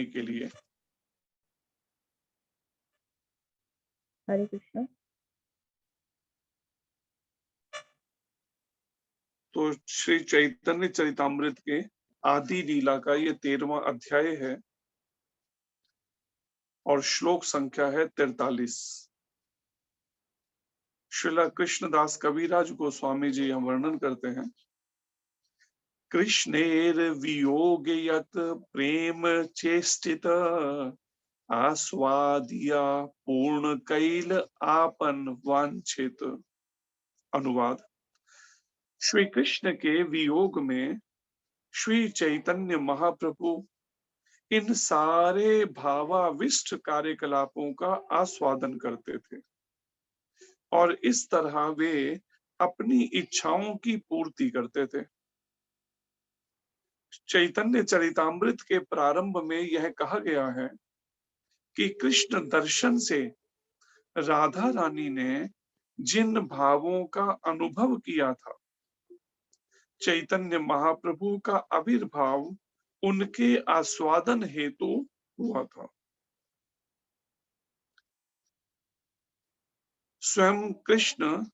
के लिए। हरे कृष्ण। तो श्री चैतन्य चरितामृत के आदि लीला का ये 13वां अध्याय है और श्लोक संख्या है 43। श्रीला कृष्णदास कविराज गोस्वामी जी हम वर्णन करते हैं, कृष्णेर वियोग यत प्रेम चेष्टित आस्वादिया पूर्ण कैल आपन वांछित। अनुवाद, श्री कृष्ण के वियोग में श्री चैतन्य महाप्रभु इन सारे भावाविष्ट कार्यकलापों का आस्वादन करते थे और इस तरह वे अपनी इच्छाओं की पूर्ति करते थे। चैतन्य चरितामृत के प्रारंभ में यह कहा गया है कि कृष्ण दर्शन से राधा रानी ने जिन भावों का अनुभव किया था, चैतन्य महाप्रभु का आविर्भाव उनके आस्वादन हेतु हुआ था। स्वयं कृष्ण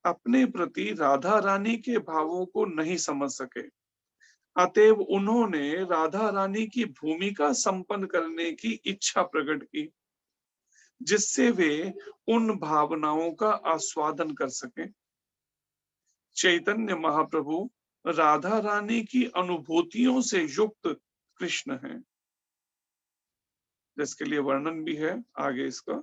अपने प्रति राधा रानी के भावों को नहीं समझ सके, अतएव उन्होंने राधा रानी की भूमिका संपन्न करने की इच्छा प्रकट की, जिससे वे उन भावनाओं का आस्वादन कर सकें। चैतन्य महाप्रभु राधा रानी की अनुभूतियों से युक्त कृष्ण हैं, जिसके लिए वर्णन भी है आगे इसका।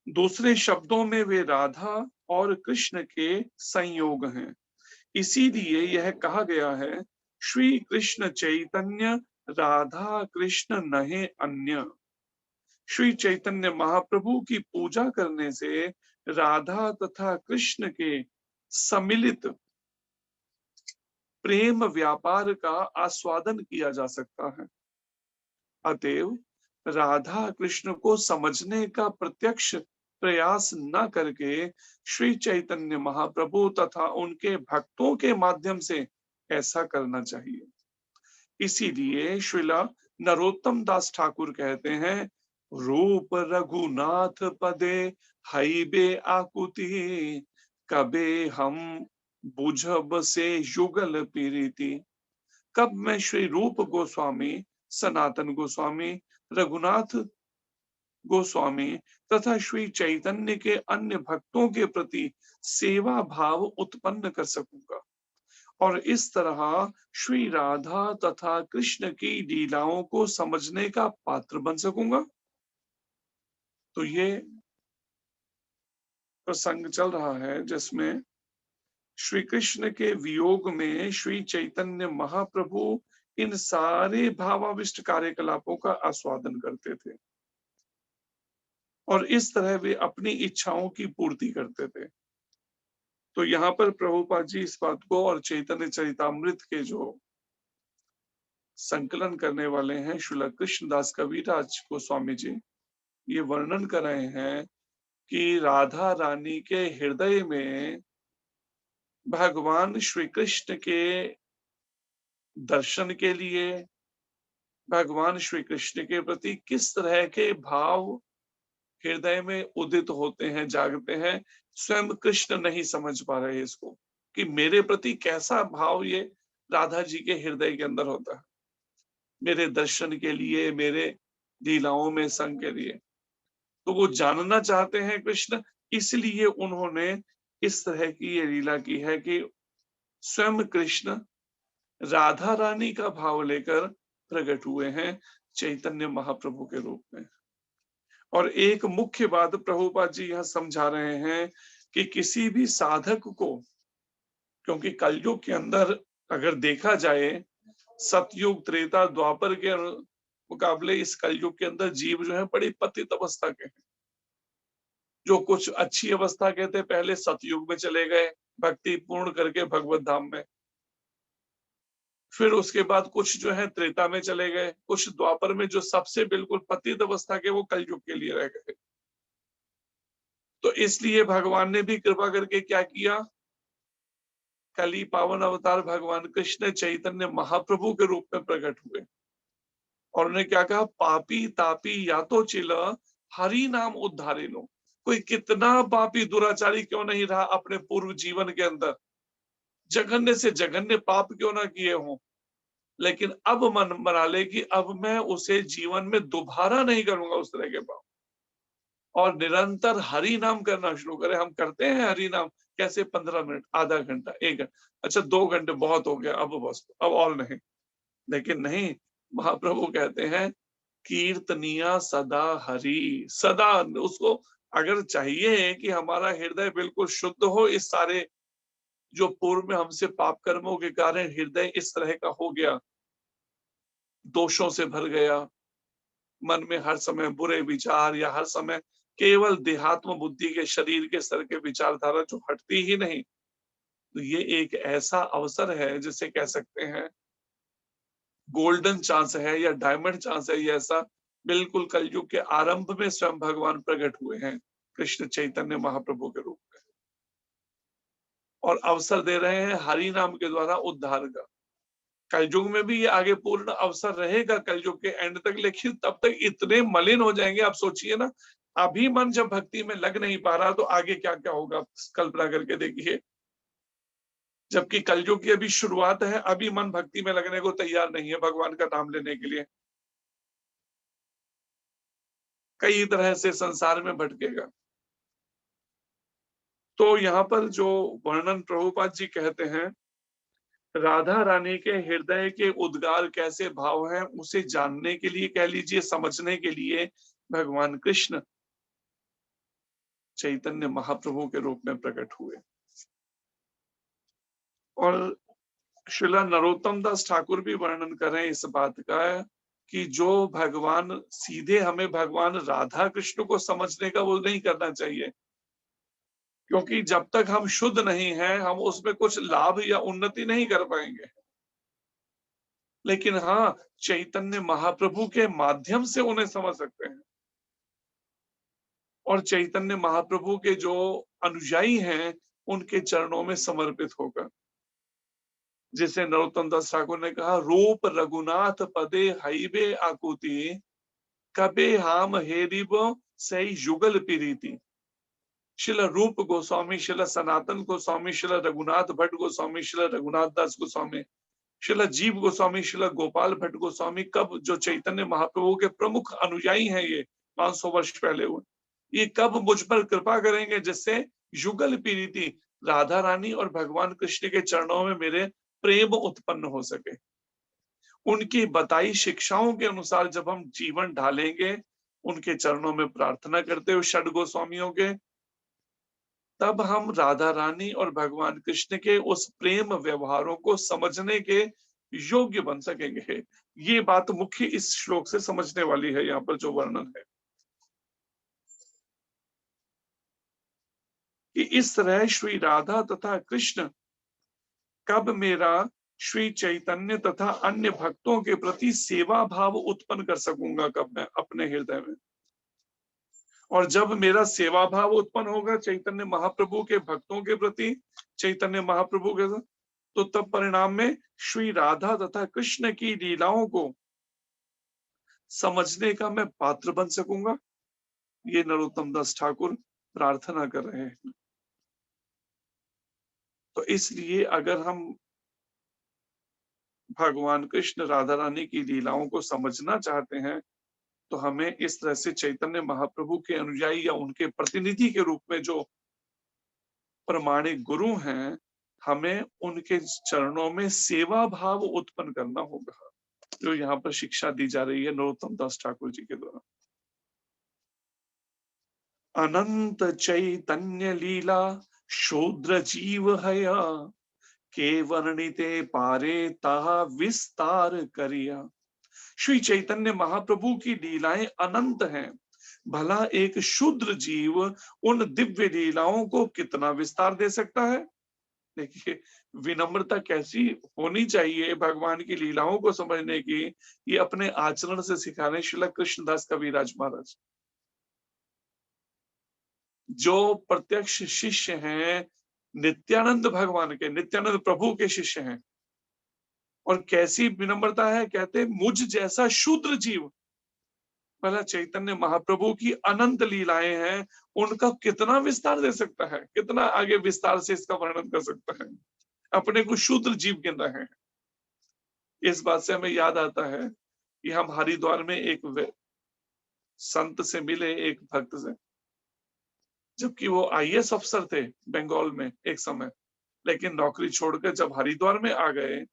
दूसरे शब्दों में वे राधा और कृष्ण के संयोग हैं। इसीलिए यह कहा गया है, श्री कृष्ण चैतन्य राधा कृष्ण नहे अन्य। श्री चैतन्य महाप्रभु की पूजा करने से राधा तथा कृष्ण के सम्मिलित प्रेम व्यापार का आस्वादन किया जा सकता है। अतएव राधा कृष्ण को समझने का प्रत्यक्ष प्रयास न करके श्री चैतन्य महाप्रभु तथा उनके भक्तों के माध्यम से ऐसा करना चाहिए। इसीलिए श्रीला नरोत्तम दास ठाकुर कहते हैं, रूप रघुनाथ पदे हईबे आकुति, कबे हम बुझब से युगल पीरिति। कब मैं श्री रूप गोस्वामी, सनातन गोस्वामी, रघुनाथ गोस्वामी तथा श्री चैतन्य के अन्य भक्तों के प्रति सेवा भाव उत्पन्न कर सकूंगा और इस तरह श्री राधा तथा कृष्ण की लीलाओं को समझने का पात्र बन सकूंगा। तो ये प्रसंग चल रहा है जिसमें श्री कृष्ण के वियोग में श्री चैतन्य महाप्रभु इन सारे भावाविष्ट कार्यकलापों का आस्वादन करते थे और इस तरह वे अपनी इच्छाओं की पूर्ति करते थे। तो यहाँ पर प्रभुपाद जी इस बात को और चैतन्य चरितामृत के जो संकलन करने वाले हैं श्रील कृष्णदास कविराज गोस्वामी जी, ये वर्णन कर रहे हैं कि राधा रानी के हृदय में भगवान श्री कृष्ण के दर्शन के लिए, भगवान श्री कृष्ण के प्रति किस तरह के भाव हृदय में उदित होते हैं, जागते हैं, स्वयं कृष्ण नहीं समझ पा रहे इसको कि मेरे प्रति कैसा भाव ये राधा जी के हृदय के अंदर होता है, मेरे दर्शन के लिए, मेरे लीलाओं में संग के लिए। तो वो जानना चाहते हैं कृष्ण, इसलिए उन्होंने इस तरह की ये लीला की है कि स्वयं कृष्ण राधा रानी का भाव लेकर प्रकट हुए हैं चैतन्य महाप्रभु के रूप में। और एक मुख्य बात प्रभुपाद जी यहां समझा रहे हैं कि किसी भी साधक को, क्योंकि कलयुग के अंदर अगर देखा जाए, सतयुग त्रेता द्वापर के मुकाबले इस कलयुग के अंदर जीव जो है बड़ी पतित अवस्था के हैं। जो कुछ अच्छी अवस्था के थे पहले सतयुग में चले गए भक्ति पूर्ण करके भगवत धाम में, फिर उसके बाद कुछ जो है त्रेता में चले गए, कुछ द्वापर में, जो सबसे बिल्कुल पतित अवस्था के वो कलयुग के लिए रह गए। तो इसलिए भगवान ने भी कृपा करके क्या किया, कली पावन अवतार भगवान कृष्ण चैतन्य महाप्रभु के रूप में प्रकट हुए और उन्होंने क्या कहा, पापी तापी या तो चिल हरि नाम उद्धारे लो। कोई कितना पापी दुराचारी क्यों नहीं रहा अपने पूर्व जीवन के अंदर, जघन्य से जघन्य पाप क्यों ना किए हों, लेकिन अब मन बना ले कि अब मैं उसे जीवन में दोबारा नहीं करूंगा उस तरह के पाप, और निरंतर हरि नाम करना शुरू करें। हम करते हैं हरि नाम कैसे, 15 मिनट, आधा घंटा, 1 घंटा, अच्छा 2 घंटे बहुत हो गया, अब बस, अब और नहीं। लेकिन नहीं, महाप्रभु कहते हैं कीर्तनिया सदा हरि, सदा उसको अगर चाहिए कि हमारा हृदय बिल्कुल शुद्ध हो, इस सारे जो पूर्व में हमसे पाप कर्मों के कारण हृदय इस तरह का हो गया, दोषों से भर गया, मन में हर समय बुरे विचार या हर समय केवल देहात्म बुद्धि के शरीर के स्तर के विचारधारा जो हटती ही नहीं, तो ये एक ऐसा अवसर है जिसे कह सकते हैं गोल्डन चांस है या डायमंड चांस है। ये ऐसा बिल्कुल कलयुग के आरंभ में स्वयं भगवान प्रकट हुए हैं कृष्ण चैतन्य महाप्रभु के रूप में, और अवसर दे रहे हैं हरि नाम के द्वारा उद्धार का। कलयुग में भी ये आगे पूर्ण अवसर रहेगा कलयुग के एंड तक, लेकिन तब तक इतने मलिन हो जाएंगे, आप सोचिए ना, अभी मन जब भक्ति में लग नहीं पा रहा तो आगे क्या क्या होगा, कल्पना करके देखिए। जबकि कलयुग की अभी शुरुआत है, अभी मन भक्ति में लगने को तैयार नहीं है भगवान का नाम लेने के लिए, कई तरह से संसार में भटकेगा। तो यहाँ पर जो वर्णन प्रभुपाद जी कहते हैं, राधा रानी के हृदय के उद्गार कैसे भाव हैं उसे जानने के लिए, कह लीजिए समझने के लिए, भगवान कृष्ण चैतन्य महाप्रभु के रूप में प्रकट हुए। और श्रीला नरोत्तम दास ठाकुर भी वर्णन करें इस बात का कि जो भगवान सीधे हमें भगवान राधा कृष्ण को समझने का वो नहीं करना चाहिए, क्योंकि जब तक हम शुद्ध नहीं हैं हम उसमें कुछ लाभ या उन्नति नहीं कर पाएंगे। लेकिन हाँ, चैतन्य महाप्रभु के माध्यम से उन्हें समझ सकते हैं, और चैतन्य महाप्रभु के जो अनुयायी हैं उनके चरणों में समर्पित होकर, जिसे नरोत्तम दास ठाकुर ने कहा, रूप रघुनाथ पदे हईबे आकुति, कबे हाम हेरिबो सई युगल पीरीति। शिला रूप गोस्वामी, शिला सनातन गोस्वामी, शिला रघुनाथ भट्ट गोस्वामी, शिला रघुनाथ दास गोस्वामी, शिला जीव गोस्वामी, शिला गोपाल भट्ट गोस्वामी, कब जो चैतन्य महाप्रभु के प्रमुख अनुयायी हैं, ये 500 वर्ष पहले हुए, ये कब मुझ पर कृपा करेंगे जिससे युगल पीरीति, राधा रानी और भगवान कृष्ण के चरणों में मेरे प्रेम उत्पन्न हो सके। उनकी बताई शिक्षाओं के अनुसार जब हम जीवन ढालेंगे, उनके चरणों में प्रार्थना करते हुए षड गोस्वामियों के, तब हम राधा रानी और भगवान कृष्ण के उस प्रेम व्यवहारों को समझने के योग्य बन सकेंगे। ये बात मुख्य इस श्लोक से समझने वाली है, यहाँ पर जो वर्णन है कि इस तरह श्री राधा तथा कृष्ण कब मेरा श्री चैतन्य तथा अन्य भक्तों के प्रति सेवा भाव उत्पन्न कर सकूंगा, कब मैं अपने हृदय में, और जब मेरा सेवा भाव उत्पन्न होगा चैतन्य महाप्रभु के भक्तों के प्रति, चैतन्य महाप्रभु के, तो तब परिणाम में श्री राधा तथा कृष्ण की लीलाओं को समझने का मैं पात्र बन सकूंगा। ये नरोत्तम दास ठाकुर प्रार्थना कर रहे हैं। तो इसलिए अगर हम भगवान कृष्ण राधा रानी की लीलाओं को समझना चाहते हैं, तो हमें इस तरह से चैतन्य महाप्रभु के अनुयायी या उनके प्रतिनिधि के रूप में जो प्रमाणिक गुरु हैं, हमें उनके चरणों में सेवा भाव उत्पन्न करना होगा, जो यहाँ पर शिक्षा दी जा रही है नरोत्तम दास ठाकुर जी के द्वारा। अनंत चैतन्य लीला शूद्र जीव हया, के वर्णिते पारे ता विस्तार करिया। श्री चैतन्य महाप्रभु की लीलाएं अनंत हैं, भला एक शूद्र जीव उन दिव्य लीलाओं को कितना विस्तार दे सकता है। देखिए, विनम्रता कैसी होनी चाहिए भगवान की लीलाओं को समझने की, ये अपने आचरण से सिखा रहे श्रील कृष्णदास कविराज महाराज, जो प्रत्यक्ष शिष्य हैं नित्यानंद भगवान के, नित्यानंद प्रभु के शिष्य हैं। और कैसी विनम्रता है, कहते मुझ जैसा शूद्र जीव। भला चैतन्य महाप्रभु की अनंत लीलाएं हैं, उनका कितना विस्तार दे सकता है, कितना आगे विस्तार से इसका वर्णन कर सकता है। अपने को शूद्र जीव गिन रहे हैं। इस बात से हमें याद आता है कि हम हरिद्वार में एक संत से मिले, एक भक्त से, जबकि वो आईएएस अफसर थे बंगाल में एक समय, लेकिन नौकरी छोड़कर जब हरिद्वार में आ गए,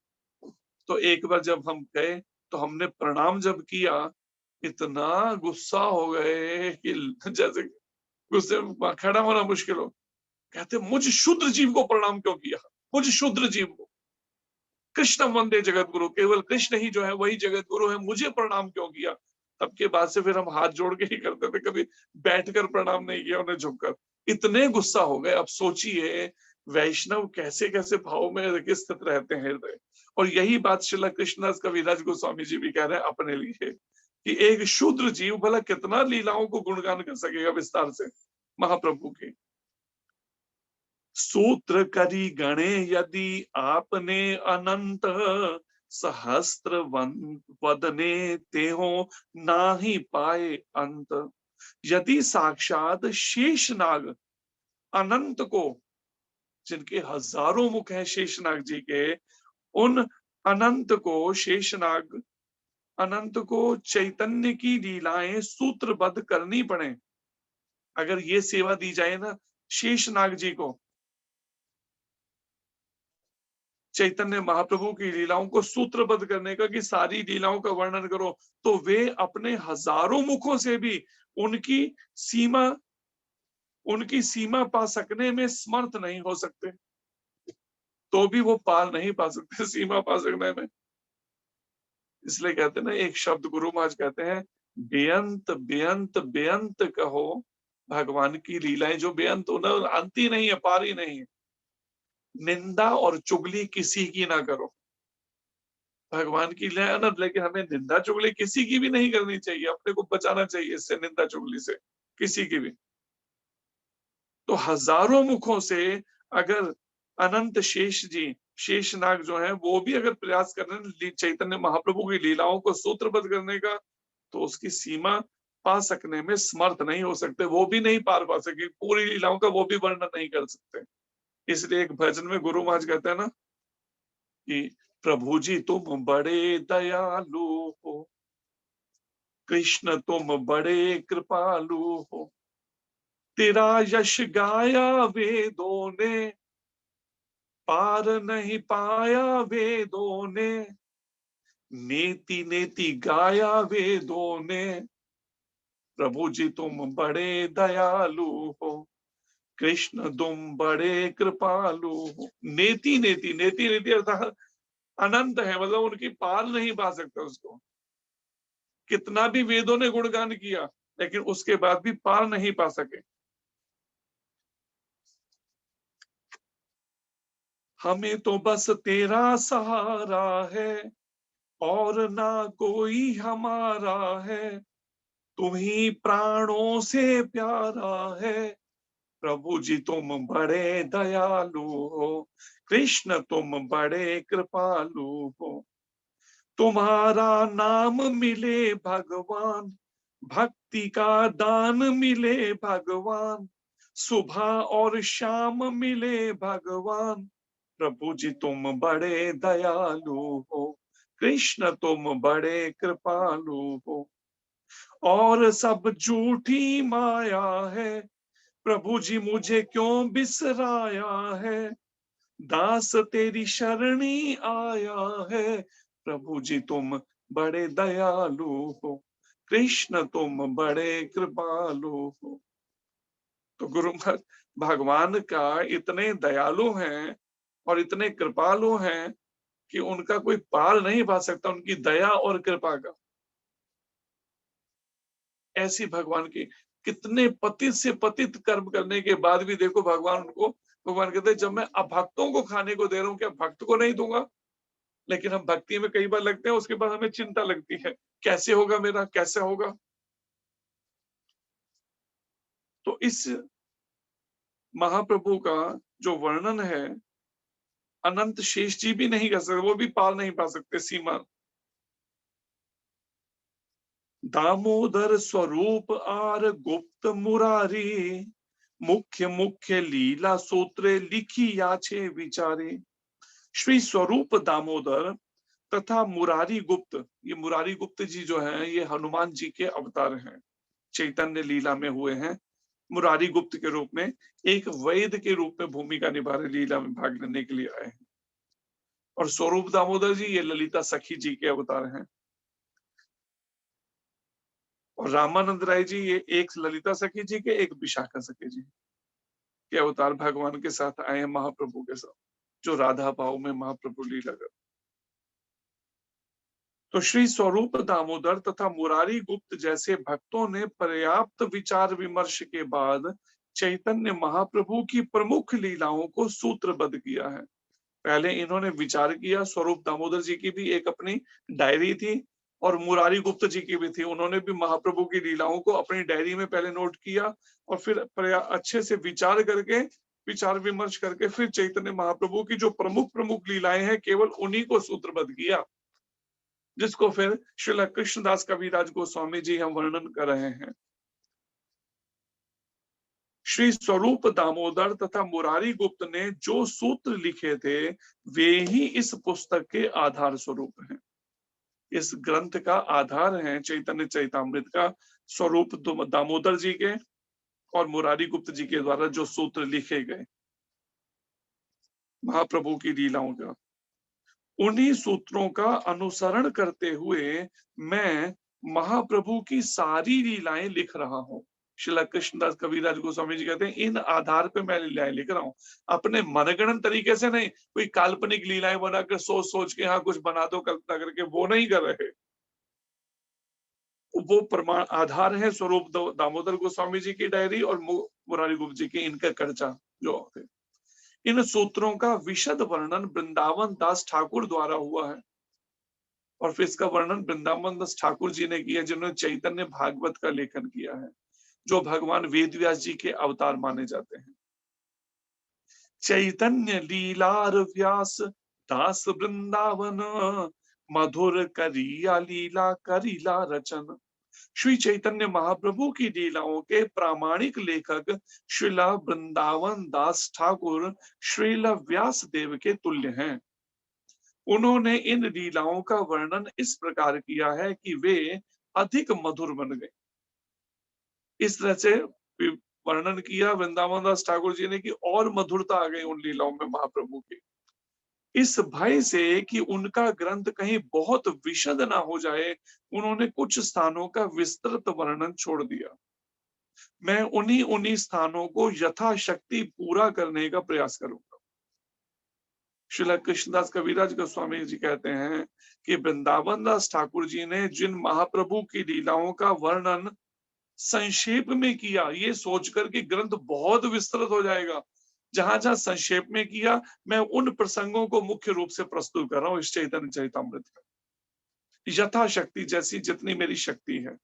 तो एक बार जब हम गए तो हमने प्रणाम जब किया, इतना गुस्सा हो गए कि जैसे गुस्से में खड़ा होना मुश्किल हो। कहते मुझ शूद्र जीव को प्रणाम क्यों किया, मुझ शूद्र जीव को, कृष्ण वंदे जगत गुरु, केवल कृष्ण ही जो है वही जगत गुरु है, मुझे प्रणाम क्यों किया। तब के बाद से फिर हम हाथ जोड़ के ही करते थे, कभी बैठकर प्रणाम नहीं किया उन्हें झुककर। इतने गुस्सा हो गए। अब सोचिए वैष्णव कैसे कैसे भाव में स्थित रहते हैं हृदय। और यही बात श्रील कृष्णदास कविराज गोस्वामी जी भी कह रहे हैं अपने लिए, कि एक शूद्र जीव भला कितना लीलाओं को गुणगान कर सकेगा विस्तार से महाप्रभु के। सूत्र करी गणे यदि आपने अनंत, सहस्त्र वदने तेहो नाही पाए अंत। यदि साक्षात शेषनाग अनंत को, जिनके हजारों मुख हैं शेषनाग जी के, उन अनंत को, शेषनाग अनंत को चैतन्य की लीलाएं सूत्रबद्ध करनी पड़े, अगर ये सेवा दी जाए ना शेषनाग जी को, चैतन्य महाप्रभु की लीलाओं को सूत्रबद्ध करने का, कि सारी लीलाओं का वर्णन करो, तो वे अपने हजारों मुखों से भी उनकी सीमा पा सकने में समर्थ नहीं हो सकते। तो भी वो पार नहीं पा सकते सीमा पा सकने में। इसलिए कहते हैं ना, एक शब्द गुरु महाराज कहते हैं, बेअंत बेअंत बेअंत कहो भगवान की लीलाएं, जो बेअंत, उन्हें अंत ही नहीं है, पार ही नहीं है। निंदा और चुगली किसी की ना करो। भगवान की लीला अनंत, लेकिन हमें निंदा चुगली किसी की भी नहीं करनी चाहिए, अपने को बचाना चाहिए इससे, निंदा चुगली से, किसी की भी। तो हजारों मुखों से अगर अनंत शेष जी, शेषनाग जो है, वो भी अगर प्रयास कर रहे हैं चैतन्य महाप्रभु की लीलाओं को सूत्रबद्ध करने का, तो उसकी सीमा पा सकने में समर्थ नहीं हो सकते, वो भी नहीं पार पा सके, पूरी लीलाओं का वो भी वर्णन नहीं कर सकते। इसलिए एक भजन में गुरु महाराज कहते हैं ना कि प्रभु जी तुम बड़े दयालु हो, कृष्ण तुम बड़े कृपालु हो, तेरा यश गाया वेदों ने, पार नहीं पाया वेदों ने, नेति नेति गाया वेदों ने, प्रभु जी तुम बड़े दयालु हो, कृष्ण तुम बड़े कृपालु हो। नेति नेति, नेति नेति अर्थात अनंत है, मतलब उनकी पार नहीं पा सकता उसको। कितना भी वेदों ने गुणगान किया, लेकिन उसके बाद भी पार नहीं पा सके। हमें तो बस तेरा सहारा है, और ना कोई हमारा है, तुम ही प्राणों से प्यारा है, प्रभु जी तुम बड़े दयालु हो, कृष्ण तुम बड़े कृपालु हो, तुम्हारा नाम मिले भगवान, भक्ति का दान मिले भगवान, सुबह और शाम मिले भगवान, प्रभु जी तुम बड़े दयालु हो, कृष्ण तुम बड़े कृपालु हो, और सब झूठी माया है, प्रभु जी मुझे क्यों बिसराया है, दास तेरी शरणी आया है, प्रभु जी तुम बड़े दयालु हो, कृष्ण तुम बड़े कृपालु हो। तो गुरु भगवान का इतने दयालु हैं और इतने कृपालु हैं कि उनका कोई पार नहीं पा सकता, उनकी दया और कृपा का। ऐसी भगवान की, कितने पतित से पतित कर्म करने के बाद भी देखो भगवान कहते हैं, जब मैं अभक्तों को खाने को दे रहा हूं, क्या भक्त को नहीं दूंगा। लेकिन हम भक्ति में कई बार लगते हैं, उसके बाद हमें चिंता लगती है, कैसे होगा मेरा, कैसे होगा। तो इस महाप्रभु का जो वर्णन है अनंत शेष जी भी नहीं कर सकते, वो भी पार नहीं पा सकते सीमा। दामोदर स्वरूप आर गुप्त मुरारी, मुख्य मुख्य लीला सूत्रे लिखी याचे विचारे। श्री स्वरूप दामोदर तथा मुरारी गुप्त, ये मुरारी गुप्त जी जो हैं ये हनुमान जी के अवतार हैं, चैतन्य लीला में हुए हैं। मुरारी गुप्त के रूप में एक वैद के रूप में भूमिका निभा रहे, लीला में भाग लेने के लिए आए हैं। और स्वरूप दामोदर जी ये ललिता सखी जी के अवतार हैं। और रामानंद राय जी ये एक ललिता सखी जी के, एक विशाखा सखी जी के अवतार भगवान के साथ आए हैं, महाप्रभु के साथ, जो राधा भाव में महाप्रभु लीला कर। तो श्री स्वरूप दामोदर तथा मुरारी गुप्त जैसे भक्तों ने पर्याप्त विचार विमर्श के बाद चैतन्य महाप्रभु की प्रमुख लीलाओं को सूत्रबद्ध किया है। पहले इन्होंने विचार किया, स्वरूप दामोदर जी की भी एक अपनी डायरी थी और मुरारी गुप्त जी की भी थी। उन्होंने भी महाप्रभु की लीलाओं को अपनी डायरी में पहले नोट किया और फिर अच्छे से विचार करके, विचार विमर्श करके फिर चैतन्य महाप्रभु की जो प्रमुख प्रमुख लीलाएं हैं केवल उन्हीं को सूत्रबद्ध किया, जिसको फिर श्रील कृष्णदास कविराज गोस्वामी जी हम वर्णन कर रहे हैं। श्री स्वरूप दामोदर तथा मुरारी गुप्त ने जो सूत्र लिखे थे वे ही इस पुस्तक के आधार स्वरूप हैं। इस ग्रंथ का आधार है चैतन्य चैतामृत का स्वरूप दामोदर जी के और मुरारी गुप्त जी के द्वारा जो सूत्र लिखे गए महाप्रभु की लीलाओं का। उन्हीं सूत्रों का अनुसरण करते हुए मैं महाप्रभु की सारी लीलाएं लिख रहा हूं। श्रील कृष्णदास कविराज गोस्वामी जी कहते हैं इन आधार पे मैं लीलाएं लिख रहा हूं, अपने मनगणन तरीके से नहीं, कोई काल्पनिक लीलाएं बनाकर सोच सोच के हाँ कुछ बना दो कल्पना करके, वो नहीं कर रहे। वो प्रमाण आधार है स्वरूप दामोदर गोस्वामी जी की डायरी और मुरारी गुप्त जी की इनका कर्चा जो थे। इन सूत्रों का विशद वर्णन वृंदावन दास ठाकुर द्वारा हुआ है और फिर इसका वर्णन वृंदावन दास ठाकुर जी ने किया, जिन्होंने चैतन्य भागवत का लेखन किया है, जो भगवान वेदव्यास जी के अवतार माने जाते हैं। चैतन्य लीलार व्यास दास वृंदावन, मधुर करिया लीला करिला रचन। श्री चैतन्य महाप्रभु की लीलाओं के प्रामाणिक लेखक श्रीला वृंदावन दास ठाकुर श्रीला व्यास देव के तुल्य हैं। उन्होंने इन लीलाओं का वर्णन इस प्रकार किया है कि वे अधिक मधुर बन गए। इस तरह से वर्णन किया वृंदावन दास ठाकुर जी ने कि और मधुरता आ गई उन लीलाओं में महाप्रभु की। इस भय से कि उनका ग्रंथ कहीं बहुत विशद ना हो जाए, उन्होंने कुछ स्थानों का विस्तृत वर्णन छोड़ दिया। मैं उन्हीं उन्हीं स्थानों को यथाशक्ति पूरा करने का प्रयास करूंगा। श्रील कृष्णदास कविराज गोस्वामी जी कहते हैं कि वृंदावन दास ठाकुर जी ने जिन महाप्रभु की लीलाओं का वर्णन संक्षेप में किया, ये सोचकर कि ग्रंथ बहुत विस्तृत हो जाएगा, जहां जहां संक्षेप में किया, मैं उन प्रसंगों को मुख्य रूप से प्रस्तुत कर रहा हूं इस चैतन्य चैतामृत का, यथाशक्ति जैसी जितनी मेरी शक्ति है।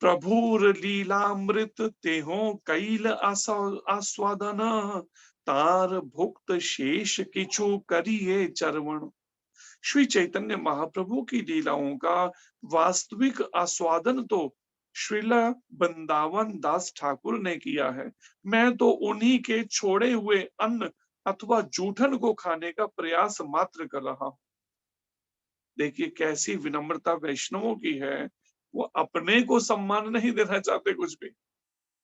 प्रभुर लीलामृत तेहो कैल आस्वादन, तार भुक्त शेष किछु करिए चरवण। श्री चैतन्य महाप्रभु की लीलाओं का वास्तविक आस्वादन तो श्रीला वृंदावन दास ठाकुर ने किया है, मैं तो उन्हीं के छोड़े हुए अन्न अथवा जूठन को खाने का प्रयास मात्र कर रहा हूं। देखिए कैसी विनम्रता वैष्णवों की है, वो अपने को सम्मान नहीं देना चाहते कुछ भी,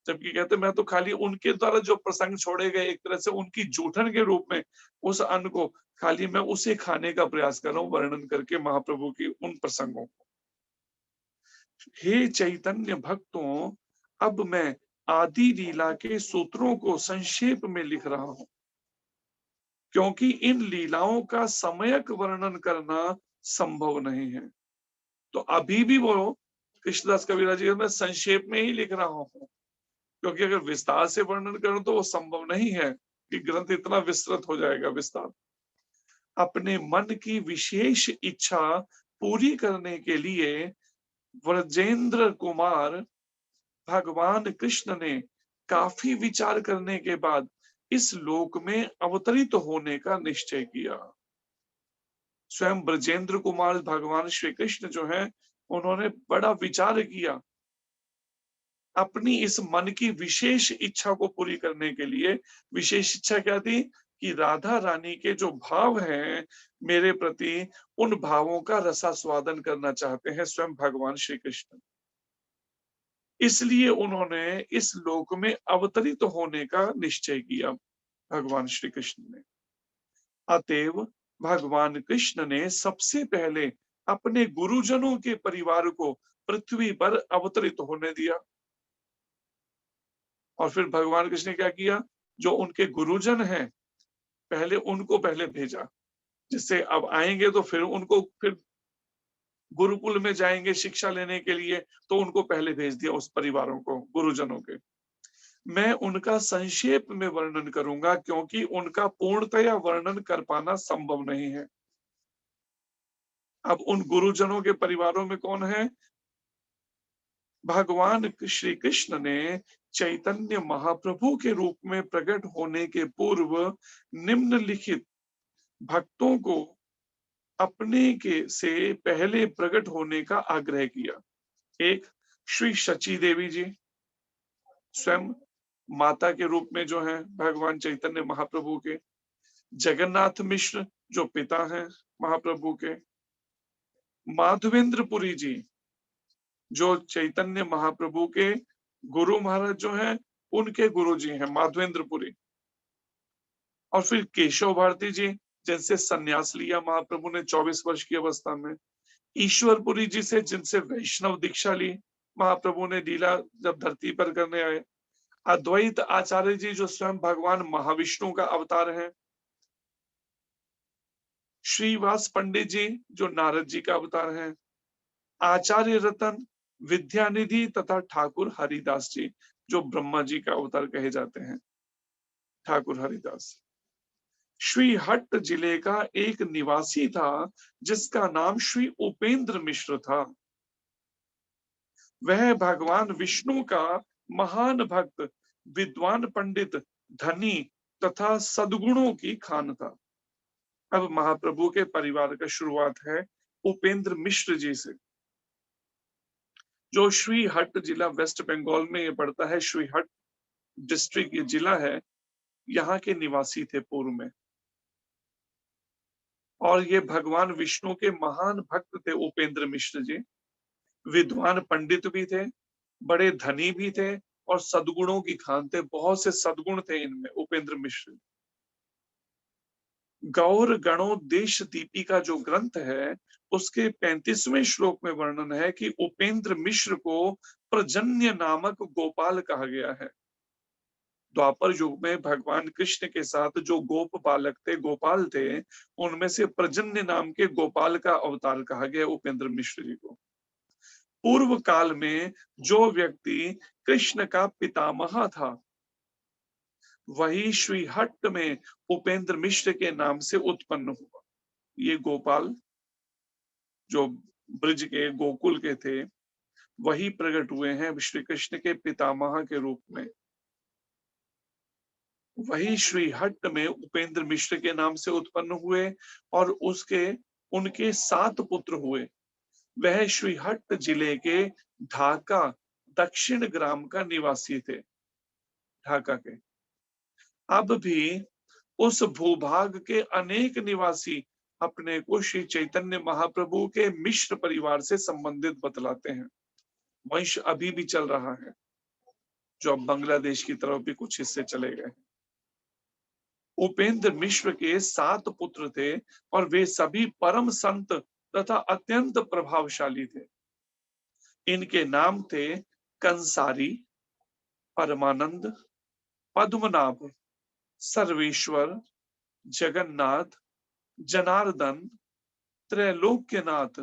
जबकि कहते मैं तो खाली उनके द्वारा जो प्रसंग छोड़े गए एक तरह से उनकी जूठन के रूप में उस अन्न को खाली मैं उसे खाने का प्रयास कर रहा हूं, वर्णन करके महाप्रभु की उन प्रसंगों को। हे चैतन्य भक्तों, अब मैं आदि लीला के सूत्रों को संक्षेप में लिख रहा हूं, क्योंकि इन लीलाओं का समयक वर्णन करना संभव नहीं है। तो अभी भी वो कृष्णदास कविराज जी मैं संक्षेप में ही लिख रहा हूं, क्योंकि अगर विस्तार से वर्णन करूं तो वो संभव नहीं है कि ग्रंथ इतना विस्तृत हो जाएगा विस्तार। अपने मन की विशेष इच्छा पूरी करने के लिए व्रजेंद्र कुमार भगवान कृष्ण ने काफी विचार करने के बाद इस लोक में अवतरित होने का निश्चय किया। स्वयं ब्रजेंद्र कुमार भगवान श्री कृष्ण जो है, उन्होंने बड़ा विचार किया, अपनी इस मन की विशेष इच्छा को पूरी करने के लिए। विशेष इच्छा क्या थी कि राधा रानी के जो भाव हैं मेरे प्रति, उन भावों का रसास्वादन करना चाहते हैं स्वयं भगवान श्री कृष्ण। इसलिए उन्होंने इस लोक में अवतरित होने का निश्चय किया भगवान श्री कृष्ण ने। अतएव भगवान कृष्ण ने सबसे पहले अपने गुरुजनों के परिवार को पृथ्वी पर अवतरित होने दिया। और फिर भगवान कृष्ण ने क्या किया, जो उनके गुरुजन हैं पहले उनको पहले भेजा, जिससे अब आएंगे तो फिर उनको फिर गुरुकुल में जाएंगे शिक्षा लेने के लिए, तो उनको पहले भेज दिया उस परिवारों को, गुरुजनों के। मैं उनका संक्षेप में वर्णन करूंगा क्योंकि उनका पूर्णतया वर्णन कर पाना संभव नहीं है। अब उन गुरुजनों के परिवारों में कौन है? भगवान श्री कृष्ण ने चैतन्य महाप्रभु के रूप में प्रकट होने के पूर्व निम्नलिखित भक्तों को अपने के से पहले प्रकट होने का आग्रह किया। एक, श्री शची देवी जी, स्वयं माता के रूप में जो है भगवान चैतन्य महाप्रभु के। जगन्नाथ मिश्र जो पिता हैं महाप्रभु के। माधवेंद्रपुरी जी जो चैतन्य महाप्रभु के गुरु महाराज जो हैं, उनके गुरु जी हैं माधवेंद्रपुरी। और फिर केशव भारती जी, जिनसे सन्यास लिया महाप्रभु ने 24 वर्ष की अवस्था में। ईश्वरपुरी जी से, जिनसे वैष्णव दीक्षा ली महाप्रभु ने लीला जब धरती पर करने आए। अद्वैत आचार्य जी जो स्वयं भगवान महाविष्णु का अवतार है। श्रीवास पंडित जी जो नारद जी का अवतार है। आचार्य रतन, विद्यानिधि तथा ठाकुर हरिदास जी जो ब्रह्मा जी का अवतार कहे जाते हैं, ठाकुर हरिदास। श्रीहट्ट जिले का एक निवासी था जिसका नाम श्री उपेंद्र मिश्र था। वह भगवान विष्णु का महान भक्त, विद्वान पंडित, धनी तथा सद्गुणों की खान था। अब महाप्रभु के परिवार का शुरुआत है उपेंद्र मिश्र जी से, जो श्रीहट्ट जिला वेस्ट बंगाल में ये पड़ता है। श्रीहट्ट डिस्ट्रिक्ट ये जिला है, यहाँ के निवासी थे पूर्व में। और ये भगवान विष्णु के महान भक्त थे उपेंद्र मिश्र जी। विद्वान पंडित भी थे, बड़े धनी भी थे और सद्गुणों की खान थे। बहुत से सद्गुण थे इनमें उपेंद्र मिश्र। गौर गणोदेश दीपिका जो ग्रंथ है, उसके 35वें श्लोक में वर्णन है कि उपेंद्र मिश्र को प्रजन्य नामक गोपाल कहा गया है। द्वापर युग में भगवान कृष्ण के साथ जो गोप बालक थे, गोपाल थे, उनमें से प्रजन्य नाम के गोपाल का अवतार कहा गया उपेंद्र मिश्र जी को। पूर्व काल में जो व्यक्ति कृष्ण का पितामह था, वही श्रीहट्ट में उपेंद्र मिश्र के नाम से उत्पन्न हुआ। ये गोपाल जो ब्रज के गोकुल के थे, वही प्रकट हुए हैं श्री कृष्ण के पितामह के रूप में। वही श्रीहट्ट में उपेंद्र मिश्र के नाम से उत्पन्न हुए और उनके 7 पुत्र हुए। वह श्रीहट्ट जिले के ढाका दक्षिण ग्राम का निवासी थे, ढाका के। अब भी उस भूभाग के अनेक निवासी अपने को श्री चैतन्य महाप्रभु के मिश्र परिवार से संबंधित बतलाते हैं। वंश अभी भी चल रहा है, जो अब बांग्लादेश की तरफ भी कुछ हिस्से चले गए। उपेंद्र मिश्र के 7 पुत्र थे और वे सभी परम संत तथा अत्यंत प्रभावशाली थे। इनके नाम थे कंसारी, परमानंद, पद्मनाभ, सर्वेश्वर, जगन्नाथ, जनार्दन, त्रैलोक्यनाथ।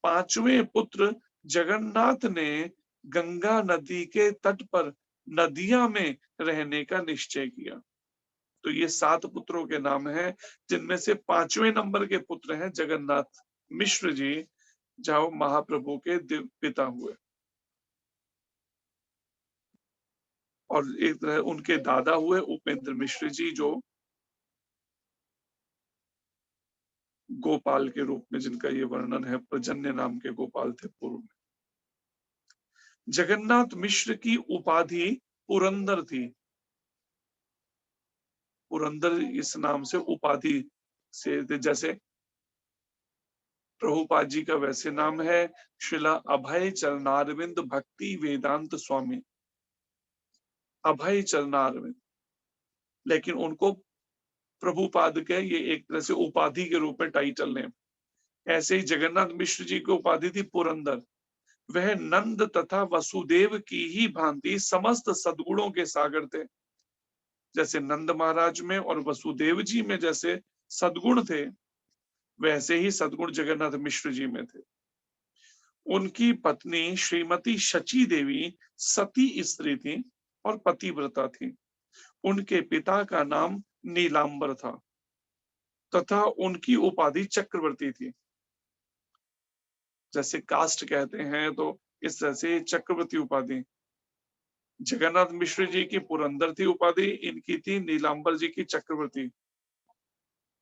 5वें पुत्र जगन्नाथ ने गंगा नदी के तट पर नदिया में रहने का निश्चय किया। तो ये 7 पुत्रों के नाम हैं, जिनमें से 5वें नंबर के पुत्र हैं जगन्नाथ मिश्र जी, जो महाप्रभु के पिता हुए। और एक तरह उनके दादा हुए उपेंद्र मिश्र जी, जो गोपाल के रूप में, जिनका ये वर्णन है, प्रजन्य नाम के गोपाल थे पूर्व में। जगन्नाथ मिश्र की उपाधि पुरंदर थी। पुरंदर इस नाम से उपाधि से, जैसे प्रभुपाद जी का वैसे नाम है श्रीला अभय चरणारविंद भक्ति वेदांत स्वामी, अभय चरणारविंद, लेकिन उनको प्रभुपाद के ये एक तरह से उपाधि के रूप में टाइटल ने। ऐसे ही जगन्नाथ मिश्र जी की उपाधि थी पुरंदर। वह नंद तथा वसुदेव की ही भांति समस्त सद्गुणों के सागर थे। जैसे नंद महाराज में और वसुदेव जी में जैसे सद्गुण थे, वैसे ही सद्गुण जगन्नाथ मिश्र जी में थे। उनकी पत्नी श्रीमती शची देवी सती स्त्री थी और पतिव्रता थी। उनके पिता का नाम नीलांबर था तथा उनकी उपाधि चक्रवर्ती थी। जैसे कास्ट कहते हैं, तो इस तरह से चक्रवर्ती उपाधि। जगन्नाथ मिश्र जी की पुरंदर थी उपाधि, इनकी थी नीलांबर जी की चक्रवर्ती।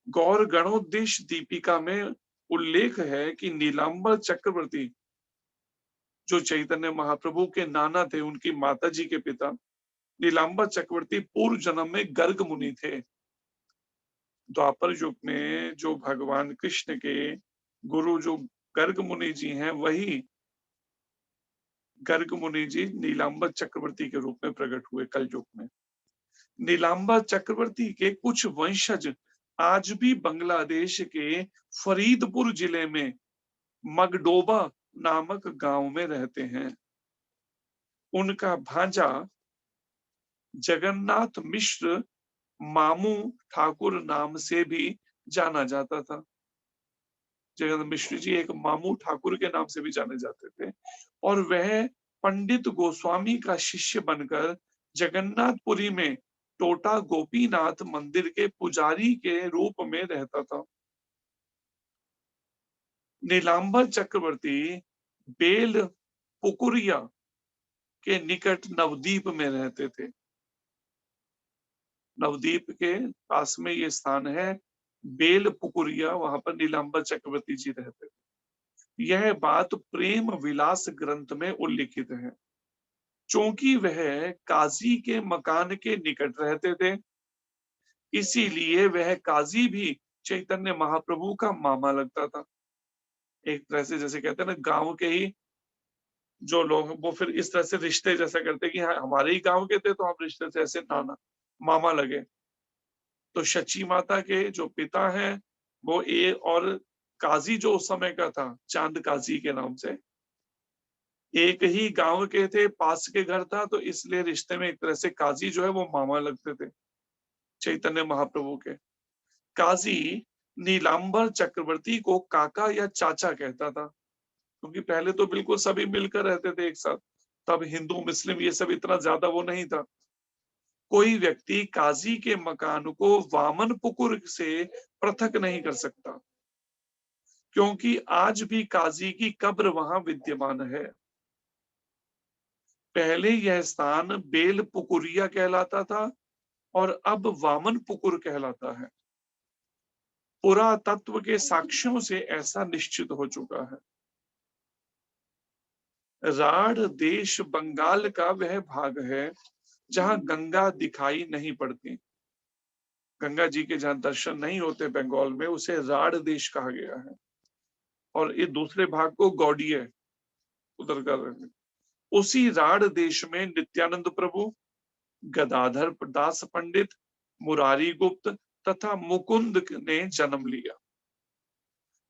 गौर गणोद्देश्य दीपिका में उल्लेख है कि नीलांबर चक्रवर्ती, जो चैतन्य महाप्रभु के नाना थे, उनकी माता जी के पिता नीलांबर चक्रवर्ती पूर्व जन्म में गर्ग मुनि थे। द्वापर युग में जो भगवान कृष्ण के गुरु जो गर्ग मुनि जी हैं, वही गर्ग मुनि जी नीलांबर चक्रवर्ती के रूप में प्रकट हुए कल युग में। नीलांबर चक्रवर्ती के कुछ वंशज आज भी बांग्लादेश के फरीदपुर जिले में मगडोबा नामक गांव में रहते हैं। उनका भांजा जगन्नाथ मिश्र मामू ठाकुर नाम से भी जाना जाता था। जगन्नाथ मिश्र जी एक मामू ठाकुर के नाम से भी जाने जाते थे, और वह पंडित गोस्वामी का शिष्य बनकर जगन्नाथपुरी में टोटा गोपीनाथ मंदिर के पुजारी के रूप में रहता था। नीलांबर चक्रवर्ती बेल पुकुरिया के निकट नवदीप में रहते थे। नवदीप के पास में ये स्थान है बेल पुकुरिया, वहां पर नीलांबर चक्रवर्ती जी रहते थे। यह बात प्रेम विलास ग्रंथ में उल्लिखित है। चूंकि वह काजी के मकान के निकट रहते थे, इसीलिए वह काजी भी चैतन्य महाप्रभु का मामा लगता था। एक तरह से जैसे कहते हैं ना, गांव के ही जो लोग, वो फिर इस तरह से रिश्ते जैसा करते कि हाँ हमारे ही गांव के थे, तो हम रिश्ते से ऐसे नाना मामा लगे। तो शची माता के जो पिता हैं, वो और काजी जो उस समय का था, चांद काजी के नाम से, एक ही गांव के थे, पास के घर था, तो इसलिए रिश्ते में एक तरह से काजी जो है वो मामा लगते थे चैतन्य महाप्रभु के। काजी नीलांबर चक्रवर्ती को काका या चाचा कहता था, क्योंकि पहले तो बिल्कुल सभी मिलकर रहते थे एक साथ। तब हिंदू मुस्लिम ये सब इतना ज्यादा वो नहीं था। कोई व्यक्ति काजी के मकान को वामन पुकुर से पृथक नहीं कर सकता, क्योंकि आज भी काजी की कब्र वहां विद्यमान है। पहले यह स्थान बेल पुकुरिया कहलाता था और अब वामन पुकुर कहलाता है। पुरातत्व के साक्ष्यों से ऐसा निश्चित हो चुका है। राढ़ देश बंगाल का वह भाग है जहां गंगा दिखाई नहीं पड़ती। गंगा जी के जहां दर्शन नहीं होते बंगाल में, उसे राढ़ देश कहा गया है। और ये दूसरे भाग को गौड़िय उधर कर, उसी राढ़ देश में नित्यानंद प्रभु, गदाधर दास पंडित, मुरारी गुप्त तथा मुकुंद ने जन्म लिया।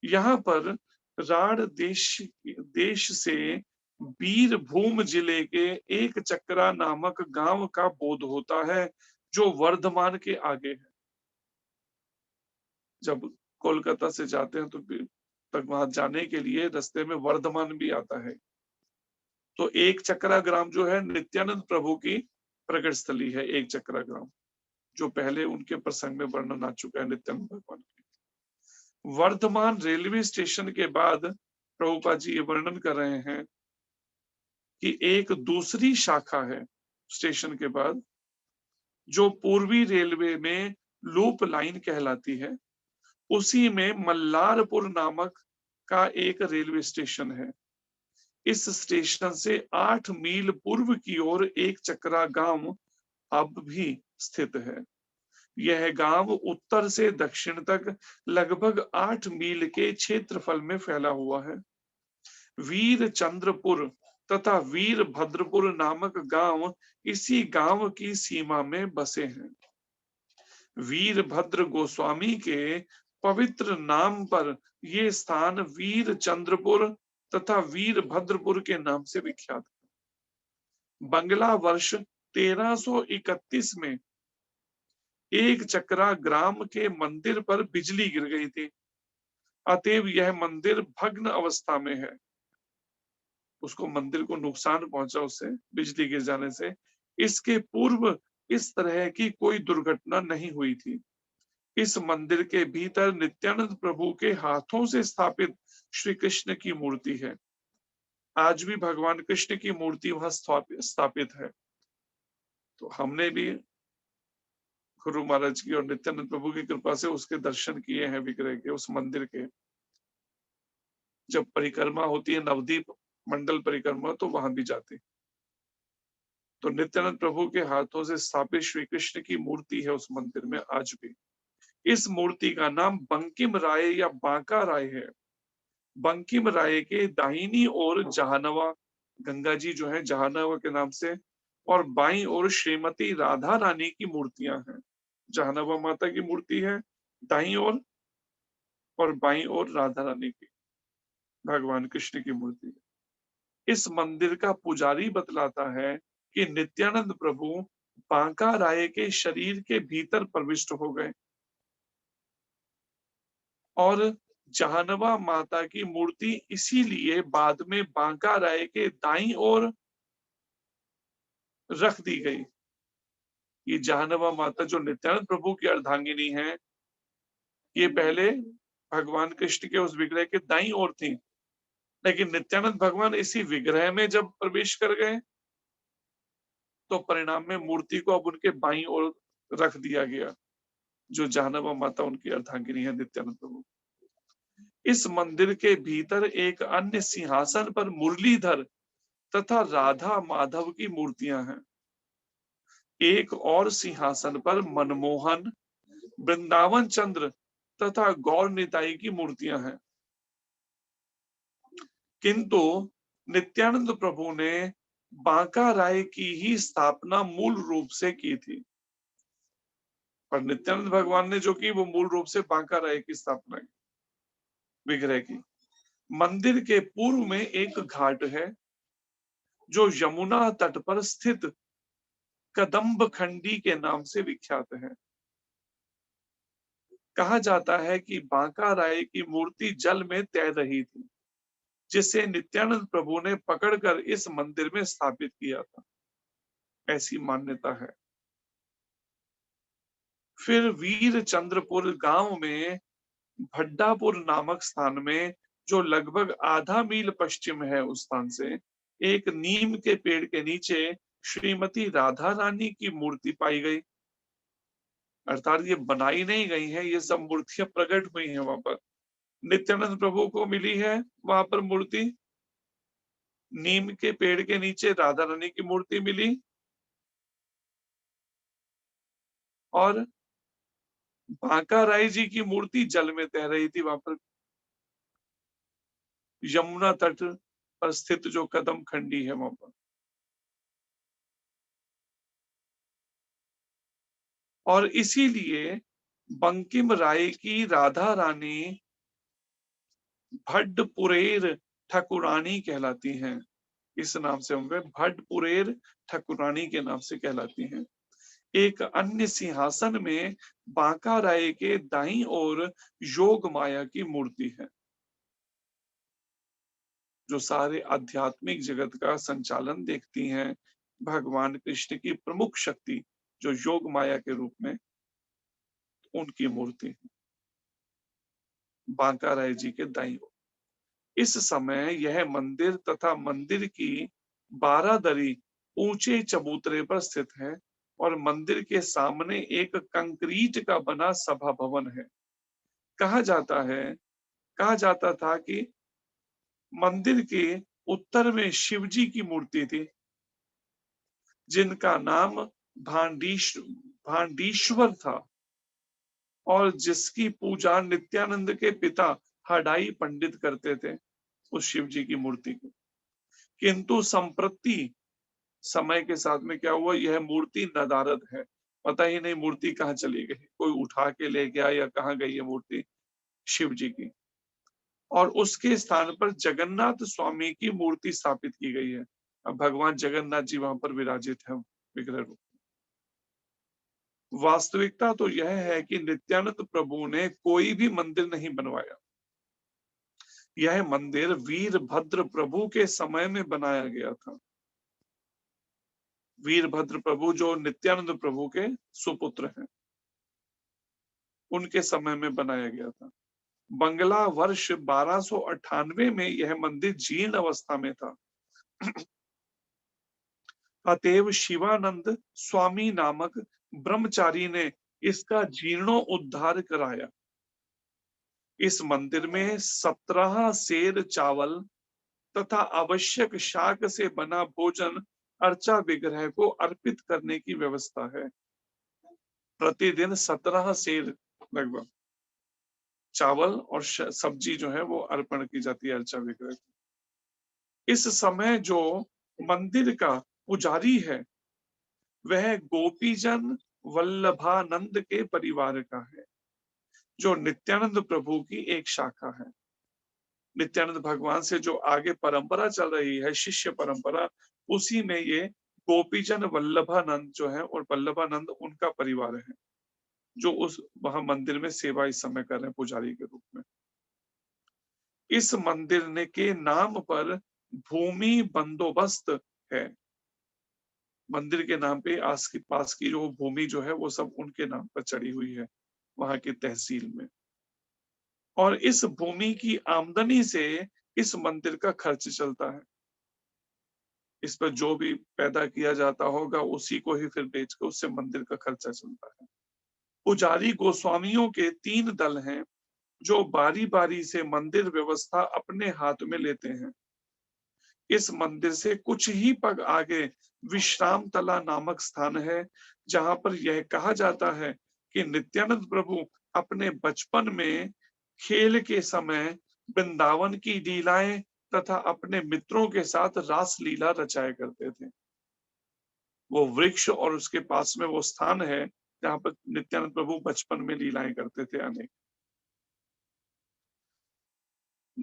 यहाँ पर राढ़ देश से बीरभूम जिले के एक चक्रा नामक गांव का बोध होता है, जो वर्धमान के आगे है। जब कोलकाता से जाते हैं तो तक वहां जाने के लिए रास्ते में वर्धमान भी आता है। तो एक चक्रा ग्राम जो है नित्यानंद प्रभु की प्रकट स्थली है, एक चक्रा ग्राम, जो पहले उनके प्रसंग में वर्णन आ चुका है नित्यानंद भगवान के। वर्धमान रेलवे स्टेशन के बाद प्रभुपाद जी ये वर्णन कर रहे हैं कि एक दूसरी शाखा है स्टेशन के बाद, जो पूर्वी रेलवे में लूप लाइन कहलाती है, उसी में मल्लारपुर नामक का एक रेलवे स्टेशन है। इस स्टेशन से 8 मील पूर्व की ओर एक चकरा गांव अब भी स्थित है। यह गांव उत्तर से दक्षिण तक लगभग 8 मील के क्षेत्रफल में फैला हुआ है। वीर चंद्रपुर तथा वीरभद्रपुर नामक गांव इसी गांव की सीमा में बसे हैं। वीरभद्र गोस्वामी के पवित्र नाम पर ये स्थान वीर चंद्रपुर तथा वीरभद्रपुर के नाम से विख्यात है। बंगला वर्ष 1331 में एक चकरा ग्राम के मंदिर पर बिजली गिर गई थी, अतएव यह मंदिर भग्न अवस्था में है। उसको मंदिर को नुकसान पहुंचा उससे, बिजली गिर जाने से। इसके पूर्व इस तरह की कोई दुर्घटना नहीं हुई थी। इस मंदिर के भीतर नित्यानंद प्रभु के हाथों से स्थापित श्री कृष्ण की मूर्ति है। आज भी भगवान कृष्ण की मूर्ति वहां स्थापित है। तो हमने भी गुरु महाराज की और नित्यानंद प्रभु की कृपा से उसके दर्शन किए हैं, विग्रह के, उस मंदिर के। जब परिक्रमा होती है, नवदीप मंडल परिक्रमा, तो वहां भी जाते। तो नित्यानंद प्रभु के हाथों से स्थापित श्री कृष्ण की मूर्ति है उस मंदिर में आज भी। इस मूर्ति का नाम बंकिम राय या बांका राय है। बंकिम राय के दाहिनी ओर जहानवा, गंगा जी जो है जहानवा के नाम से, और बाईं ओर श्रीमती राधा रानी की मूर्तियां हैं। जहानवा माता की मूर्ति है दाईं ओर, और बाईं ओर राधा रानी की, भगवान कृष्ण की मूर्ति है। इस मंदिर का पुजारी बतलाता है कि नित्यानंद प्रभु बांका राय के शरीर के भीतर प्रविष्ट हो गए और जहानवा माता की मूर्ति इसीलिए बाद में बांका राय के दाईं ओर रख दी गई। ये जहानवा माता जो नित्यानंद प्रभु की अर्धांगिनी है, ये पहले भगवान कृष्ण के उस विग्रह के दाईं ओर थी, लेकिन नित्यानंद भगवान इसी विग्रह में जब प्रवेश कर गए तो परिणाम में मूर्ति को अब उनके बाईं ओर रख दिया गया, जो जहानवा माता उनकी अर्धांगिनी है नित्यानंद प्रभु। इस मंदिर के भीतर एक अन्य सिंहासन पर मुरलीधर तथा राधा माधव की मूर्तियां हैं। एक और सिंहासन पर मनमोहन, वृंदावन चंद्र तथा गौर निताई की मूर्तियां हैं। किंतु नित्यानंद प्रभु ने बांका राय की ही स्थापना मूल रूप से की थी। पर नित्यानंद भगवान ने जो की वो मूल रूप से बांका राय की स्थापना की, विग्रह की। मंदिर के पूर्व में एक घाट है जो यमुना तट पर स्थित कदम्ब खंडी के नाम से विख्यात है। कहा जाता है कि बांका राय की मूर्ति जल में तैर रही थी, जिसे नित्यानंद प्रभु ने पकड़कर इस मंदिर में स्थापित किया था, ऐसी मान्यता है। फिर वीर चंद्रपुर गांव में भड्डापुर नामक स्थान में, जो लगभग आधा मील पश्चिम है उस स्थान से, एक नीम के पेड़ के नीचे श्रीमती राधा रानी की मूर्ति पाई गई। अर्थात ये बनाई नहीं गई है, ये सब मूर्तियां प्रकट हुई हैं वहां पर। नित्यानंद प्रभु को मिली है वहां पर मूर्ति, नीम के पेड़ के नीचे राधा रानी की मूर्ति मिली, और बांका राय जी की मूर्ति जल में तैर रही थी वहां पर, यमुना तट पर स्थित जो कदम खंडी है वहां पर। और इसीलिए बंकिम राय की राधा रानी भड्डपुरेर ठकुरानी कहलाती हैं। इस नाम से होंगे, भड्डपुरेर ठकुरानी के नाम से कहलाती हैं। एक अन्य सिंहासन में बांका राय के दाईं ओर योग माया की मूर्ति है, जो सारे आध्यात्मिक जगत का संचालन देखती हैं। भगवान कृष्ण की प्रमुख शक्ति जो योग माया के रूप में, उनकी मूर्ति है बांका राय जी के दाईं ओर। इस समय यह मंदिर तथा मंदिर की बारादरी ऊंचे चबूतरे पर स्थित है और मंदिर के सामने एक कंक्रीट का बना सभा भवन है। कहा जाता है कहा जाता था कि मंदिर के उत्तर में शिव जी की मूर्ति थी, जिनका नाम भांडीश्वर था और जिसकी पूजा नित्यानंद के पिता हडाई पंडित करते थे, उस शिव जी की मूर्ति की। किंतु संप्रति समय के साथ में क्या हुआ, यह मूर्ति नदारद है। पता ही नहीं मूर्ति कहाँ चली गई, कोई उठा के ले गया या कहाँ गई है मूर्ति शिव जी की। और उसके स्थान पर जगन्नाथ स्वामी की मूर्ति स्थापित की गई है। अब भगवान जगन्नाथ जी वहां पर विराजित है विग्रह रूप। वास्तविकता तो यह है कि नित्यानंद प्रभु ने कोई भी मंदिर नहीं बनवाया। यह मंदिर वीरभद्र प्रभु के समय में बनाया गया था। वीरभद्र प्रभु जो नित्यानंद प्रभु के सुपुत्र हैं, उनके समय में बनाया गया था। बंगला वर्ष 1298 में यह मंदिर जीर्ण अवस्था में था। अतएव शिवानंद स्वामी नामक ब्रह्मचारी ने इसका जीर्णोद्धार कराया। इस मंदिर में 17 सेर चावल तथा आवश्यक शाक से बना भोजन अर्चा विग्रह को अर्पित करने की व्यवस्था है। प्रतिदिन 17 सेर लगभग चावल और सब्जी जो है वो अर्पण की जाती है अर्चा विग्रह। इस समय जो मंदिर का पुजारी है वह गोपीजन वल्लभानंद के परिवार का है, जो नित्यानंद प्रभु की एक शाखा है। नित्यानंद भगवान से जो आगे परंपरा चल रही है, शिष्य परंपरा, उसी में ये गोपीजन वल्लभानंद जो है और वल्लभानंद उनका परिवार है, जो उस वहां मंदिर में सेवा इस समय कर रहे हैं पुजारी के रूप में। इस मंदिर ने के नाम पर भूमि बंदोबस्त है। मंदिर के नाम पे आस की पास की जो भूमि जो है वो सब उनके नाम पर चढ़ी हुई है वहां की तहसील में। और इस भूमि की आमदनी से इस मंदिर का खर्च चलता है। इस पर जो भी पैदा किया जाता होगा उसी को ही फिर बेच कर उससे मंदिर का खर्चा चलता है। पुजारी गोस्वामियों के 3 दल हैं, जो बारी बारी से मंदिर व्यवस्था अपने हाथ में लेते हैं। इस मंदिर से कुछ ही पग आगे विश्राम तला नामक स्थान है, जहां पर यह कहा जाता है कि नित्यानंद प्रभु अपने बचपन में खेल के समय वृंदावन की लीलाएं तथा अपने मित्रों के साथ रास लीला रचाया करते थे। वो वृक्ष और उसके पास में वो स्थान है जहां पर नित्यानंद प्रभु बचपन में लीलाएं करते थे अनेक।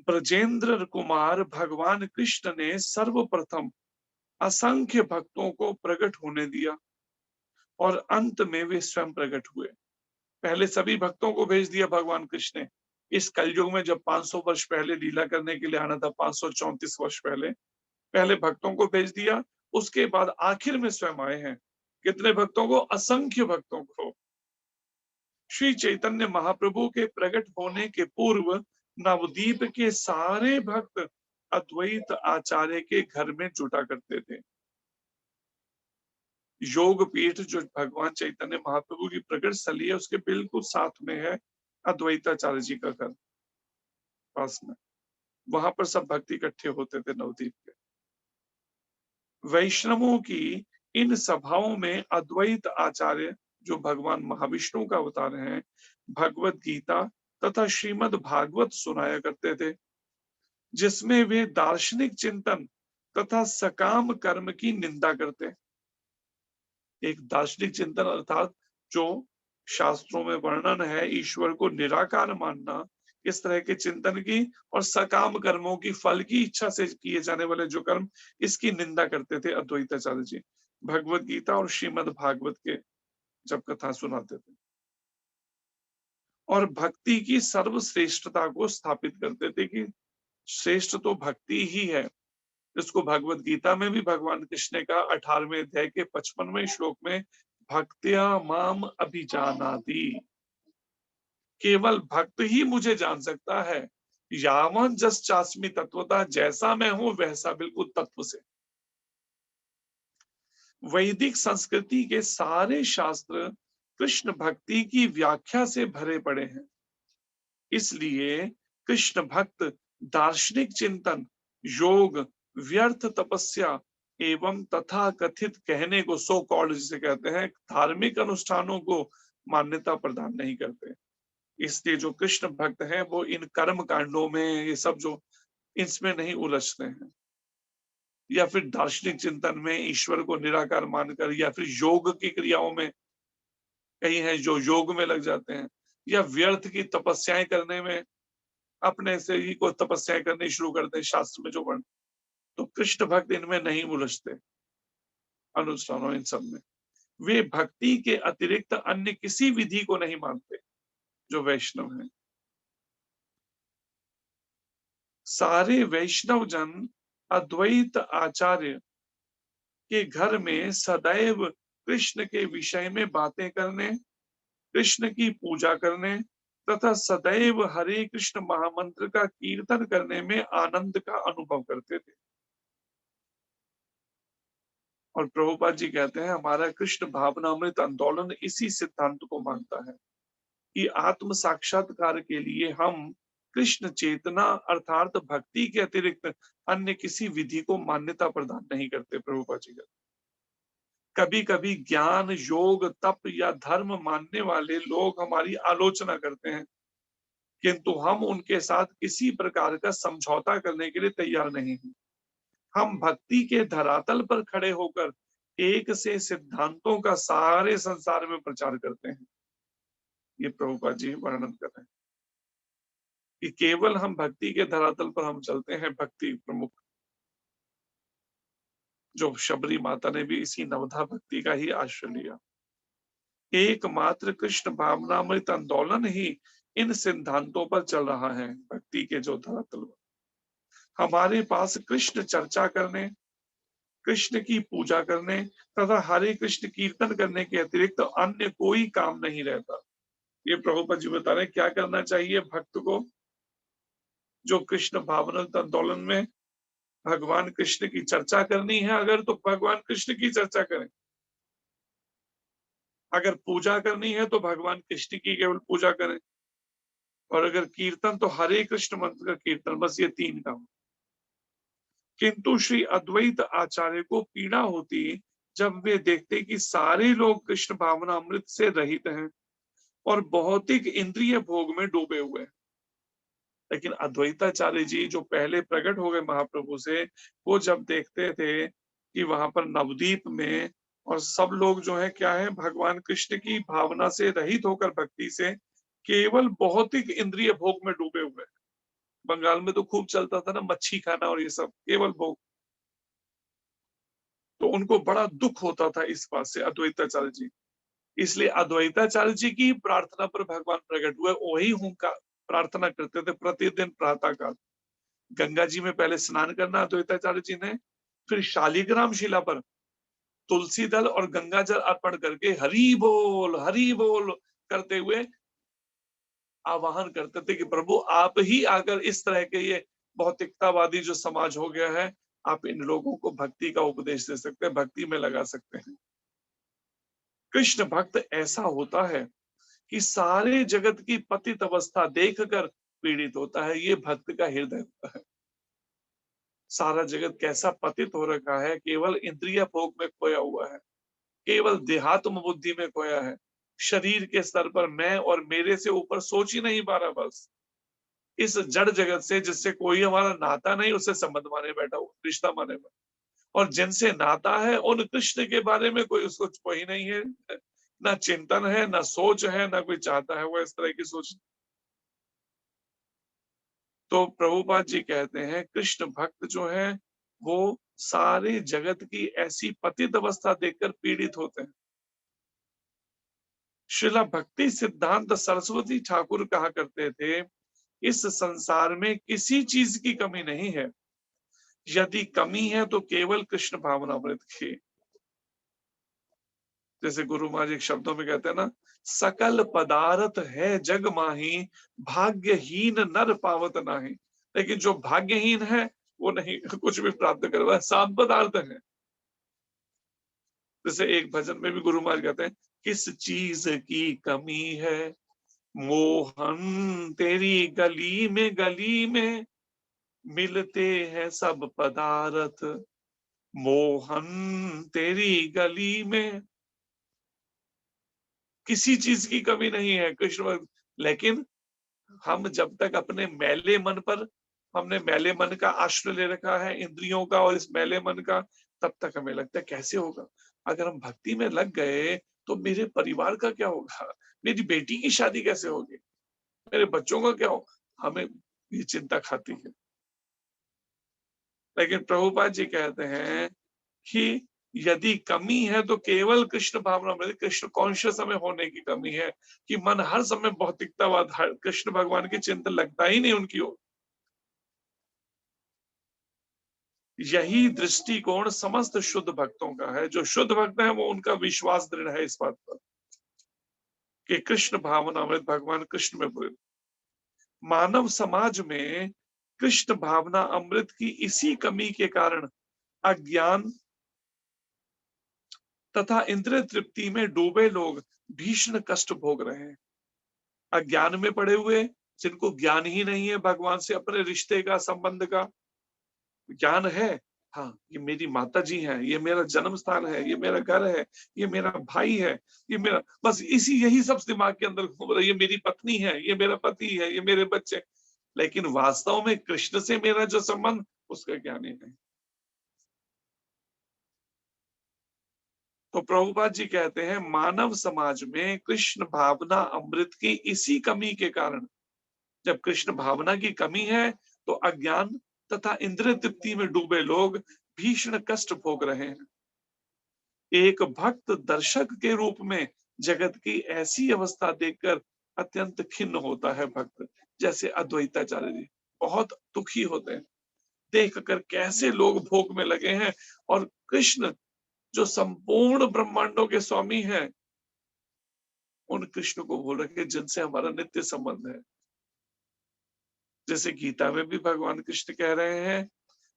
ब्रजेंद्र कुमार भगवान कृष्ण ने सर्वप्रथम असंख्य भक्तों को प्रकट होने दिया और अंत में वे स्वयं प्रकट हुए। पहले सभी भक्तों को भेज दिया भगवान कृष्ण ने। इस कलयुग में जब 500 वर्ष पहले लीला करने के लिए आना था, 534 वर्ष पहले, पहले भक्तों को भेज दिया, उसके बाद आखिर में स्वयं आए हैं। कितने भक्तों को? असंख्य भक्तों को। श्री चैतन्य महाप्रभु के प्रकट होने के पूर्व नवदीप के सारे भक्त अद्वैत आचार्य के घर में जुटा करते थे। योग पीठ जो भगवान चैतन्य महाप्रभु की प्रकट स्थली है उसके बिल्कुल साथ में है अद्वैताचार्य जी का घर पास में। वहां पर सब भक्ति इकट्ठे होते थे नवदीप के। वैष्णवों की इन सभाओं में अद्वैत आचार्य जो भगवान महाविष्णु का अवतार हैं, भगवत गीता तथा श्रीमद् भागवत सुनाया करते थे, जिसमें वे दार्शनिक चिंतन तथा सकाम कर्म की निंदा करते। एक दार्शनिक चिंतन अर्थात जो शास्त्रों में वर्णन है ईश्वर को निराकार मानना, इस तरह के चिंतन की और सकाम कर्मों की फल की इच्छा से किए जाने वाले जो कर्म, इसकी निंदा करते थे अद्वैताचार्य जी। भगवत गीता और श्रीमद् भागवत के जब कथा सुनाते थे और भक्ति की सर्वश्रेष्ठता को स्थापित करते थे कि श्रेष्ठ तो भक्ति ही है। इसको भगवत गीता में भी भगवान कृष्ण का 18वें अध्याय के 55वें श्लोक में भक्त्या माम अभिजानाति, केवल भक्त ही मुझे जान सकता है। यावन जस चास्मि तत्वता, जैसा मैं हूं वैसा बिल्कुल तत्व से। वैदिक संस्कृति के सारे शास्त्र कृष्ण भक्ति की व्याख्या से भरे पड़े हैं। इसलिए कृष्ण भक्त दार्शनिक चिंतन, योग, व्यर्थ तपस्या एवं तथा कथित कहने को सो कॉल्ड जिसे कहते हैं धार्मिक अनुष्ठानों को मान्यता प्रदान नहीं करते। इसलिए जो कृष्ण भक्त हैं वो इन कर्म कांडों में ये सब जो इसमें नहीं उलझते हैं, या फिर दार्शनिक चिंतन में ईश्वर को निराकार मानकर, या फिर योग की क्रियाओं में, कई हैं जो योग में लग जाते हैं, या व्यर्थ की तपस्याएं करने में अपने से ही को तपस्याएं करनी शुरू करते हैं शास्त्र में जो वर्ण। तो कृष्ण भक्त इनमें नहीं उलझते, अनुष्ठानों इन सब में। वे भक्ति के अतिरिक्त अन्य किसी विधि को नहीं मानते जो वैष्णव हैं। सारे वैष्णव जन अद्वैत आचार्य के घर में सदैव कृष्ण के विषय में बातें करने, कृष्ण की पूजा करने तथा सदैव हरे कृष्ण महामंत्र का कीर्तन करने में आनंद का अनुभव करते थे। और प्रभुपाद जी कहते हैं हमारा कृष्ण भावनामृत आंदोलन इसी सिद्धांत को मानता है कि आत्म साक्षात्कार के लिए हम कृष्ण चेतना अर्थात भक्ति के अतिरिक्त अन्य किसी विधि को मान्यता प्रदान नहीं करते। प्रभुपाद जी कहते कभी कभी ज्ञान, योग, तप या धर्म मानने वाले लोग हमारी आलोचना करते हैं, किंतु हम उनके साथ किसी प्रकार का समझौता करने के लिए तैयार नहीं हैं। हम भक्ति के धरातल पर खड़े होकर एक से सिद्धांतों का सारे संसार में प्रचार करते हैं। ये प्रभुपाद जी वर्णन कर रहे हैं कि केवल हम भक्ति के धरातल पर हम चलते हैं। भक्ति प्रमुख जो शबरी माता ने भी इसी नवधा भक्ति का ही आश्रय लिया। एकमात्र कृष्ण भावनामृत आंदोलन ही इन सिद्धांतों पर चल रहा है। भक्ति के जो धरातल पर हमारे पास कृष्ण चर्चा करने, कृष्ण की पूजा करने तथा हरे कृष्ण कीर्तन करने के अतिरिक्त अन्य कोई काम नहीं रहता। ये प्रभुपद जी बता रहे हैं क्या करना चाहिए भक्त को। जो कृष्ण भावनामृत आंदोलन में भगवान कृष्ण की चर्चा करनी है अगर, तो भगवान कृष्ण की चर्चा करें। अगर पूजा करनी है तो भगवान कृष्ण की केवल पूजा करें, और अगर कीर्तन तो हरे कृष्ण मंत्र का कीर्तन, बस ये तीन काम। किंतु श्री अद्वैत आचार्य को पीड़ा होती जब वे देखते कि सारे लोग कृष्ण भावना अमृत से रहित हैं और भौतिक इंद्रिय भोग में डूबे हुए हैं। लेकिन अद्वैताचार्य जी जो पहले प्रकट हो गए महाप्रभु से, वो जब देखते थे कि वहां पर नवदीप में और सब लोग जो है क्या है भगवान कृष्ण की भावना से रहित होकर भक्ति से केवल भौतिक इंद्रिय भोग में डूबे हुए हैं। बंगाल में तो खूब चलता था ना मच्छी खाना और ये सब केवल भोग। तो उनको बड़ा दुख होता था इस बात से अद्वैताचार्य जी। इसलिए अद्वैताचार्य जी की प्रार्थना पर भगवान प्रकट हुए। वही उनका प्रार्थना करते थे प्रतिदिन प्रातः काल। गंगा जी में पहले स्नान करना अद्वैताचार्य जी ने, फिर शालिग्राम शिला पर तुलसी दल और गंगा जल अर्पण करके हरि बोल करते हुए आवाहन करते थे कि प्रभु आप ही आकर इस तरह के ये भौतिकतावादी जो समाज हो गया है, आप इन लोगों को भक्ति का उपदेश दे सकते हैं, भक्ति में लगा सकते हैं। कृष्ण भक्त ऐसा होता है कि सारे जगत की पतित अवस्था देखकर पीड़ित होता है। ये भक्त का हृदय होता है। सारा जगत कैसा पतित हो रखा है, केवल इंद्रिय भोग में खोया हुआ है, केवल देहात्म बुद्धि में खोया है। शरीर के स्तर पर मैं और मेरे से ऊपर सोच ही नहीं पा रहा। बस इस जड़ जगत से जिससे कोई हमारा नाता नहीं, उससे संबंध माने बैठा हुआ, रिश्ता माने बैठा, और जिनसे नाता है उन कृष्ण के बारे में कोई उसको कोई नहीं है, ना चिंतन है, ना सोच है, ना कोई चाहता है वो इस तरह की सोच। तो प्रभुपाद जी कहते हैं कृष्ण भक्त जो है वो सारे जगत की ऐसी पतित अवस्था देखकर पीड़ित होते हैं। श्रीला भक्ति सिद्धांत सरस्वती ठाकुर कहा करते थे इस संसार में किसी चीज की कमी नहीं है, यदि कमी है तो केवल कृष्ण भावनामृत की। जैसे गुरु महाराज एक शब्दों में कहते हैं ना, सकल पदार्थ है जग माही, भाग्यहीन नर पावत नाही। लेकिन जो भाग्यहीन है वो नहीं कुछ भी प्राप्त कर, वह सब पदार्थ है। जैसे एक भजन में भी गुरु महाराज कहते हैं, किस चीज की कमी है मोहन तेरी गली में मिलते हैं सब पदार्थ, मोहन तेरी गली में किसी चीज की कमी नहीं है कृष्ण भक्त। लेकिन हम जब तक अपने मैले मन पर, हमने मैले मन का आश्रय ले रखा है, इंद्रियों का और इस मैले मन का, तब तक हमें लगता है कैसे होगा। अगर हम भक्ति में लग गए तो मेरे परिवार का क्या होगा, मेरी बेटी की शादी कैसे होगी, मेरे बच्चों का क्या होगा, हमें ये चिंता खाती है। लेकिन प्रभुपाद जी कहते हैं कि यदि कमी है तो केवल कृष्ण भावना में, कृष्ण कॉन्शियस हमें होने की कमी है, कि मन हर समय भौतिकतावाद, कृष्ण भगवान की चिंता लगता ही नहीं उनकी ओर। यही दृष्टिकोण समस्त शुद्ध भक्तों का है। जो शुद्ध भक्त है वो, उनका विश्वास दृढ़ है इस बात पर कि कृष्ण भावना अमृत भगवान कृष्ण में पूरे। मानव समाज में कृष्ण भावना अमृत की इसी कमी के कारण अज्ञान तथा इंद्रिय तृप्ति में डूबे लोग भीषण कष्ट भोग रहे हैं। अज्ञान में पड़े हुए, जिनको ज्ञान ही नहीं है भगवान से, अपने रिश्ते का, संबंध का ज्ञान है, हाँ ये मेरी माता जी है, ये मेरा जन्म स्थान है, ये मेरा घर है, ये मेरा भाई है, ये मेरा, बस इसी यही सब दिमाग के अंदर घूम रहा है, ये मेरी पत्नी है, ये मेरा पति है, ये मेरे बच्चे। लेकिन वास्तव में कृष्ण से मेरा जो संबंध, उसका ज्ञान ही नहीं। तो प्रभुपाद जी कहते हैं, मानव समाज में कृष्ण भावना अमृत की इसी कमी के कारण, जब कृष्ण भावना की कमी है तो अज्ञान तथा इंद्रिय तृप्ति में डूबे लोग भीषण कष्ट भोग रहे हैं। एक भक्त दर्शक के रूप में जगत की ऐसी अवस्था देखकर अत्यंत खिन्न होता है भक्त। जैसे अद्वैताचार्य जी बहुत दुखी होते हैं देख कर कैसे लोग भोग में लगे हैं, और कृष्ण जो संपूर्ण ब्रह्मांडों के स्वामी हैं, उन कृष्ण को भूल रखे जिनसे हमारा नित्य संबंध है। जैसे गीता में भी भगवान कृष्ण कह रहे हैं,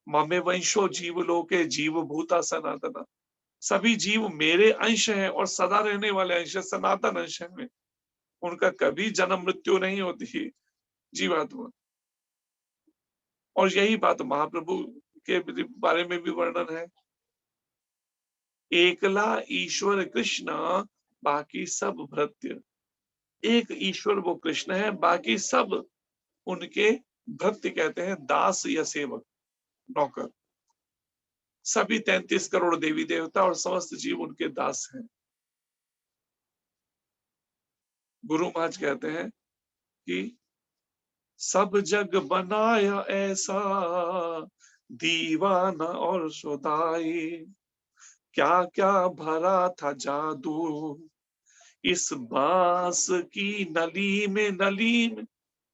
ममे वंशो जीव लोके जीव भूता सनातना, सभी जीव मेरे अंश हैं और सदा रहने वाले अंश है, सनातन अंश है। उनका कभी जन्म मृत्यु नहीं होती जीवात्मा। और यही बात महाप्रभु के बारे में भी वर्णन है, एकला ईश्वर कृष्ण बाकी सब भृत्य। एक ईश्वर वो कृष्ण है, बाकी सब उनके भृत्य कहते हैं, दास या सेवक, नौकर। सभी 33 करोड़ देवी देवता और समस्त जीव उनके दास हैं। गुरु महाराज कहते हैं कि सब जग बनाया ऐसा दीवाना और सुदाई, क्या क्या भरा था जादू इस बांस की नली में।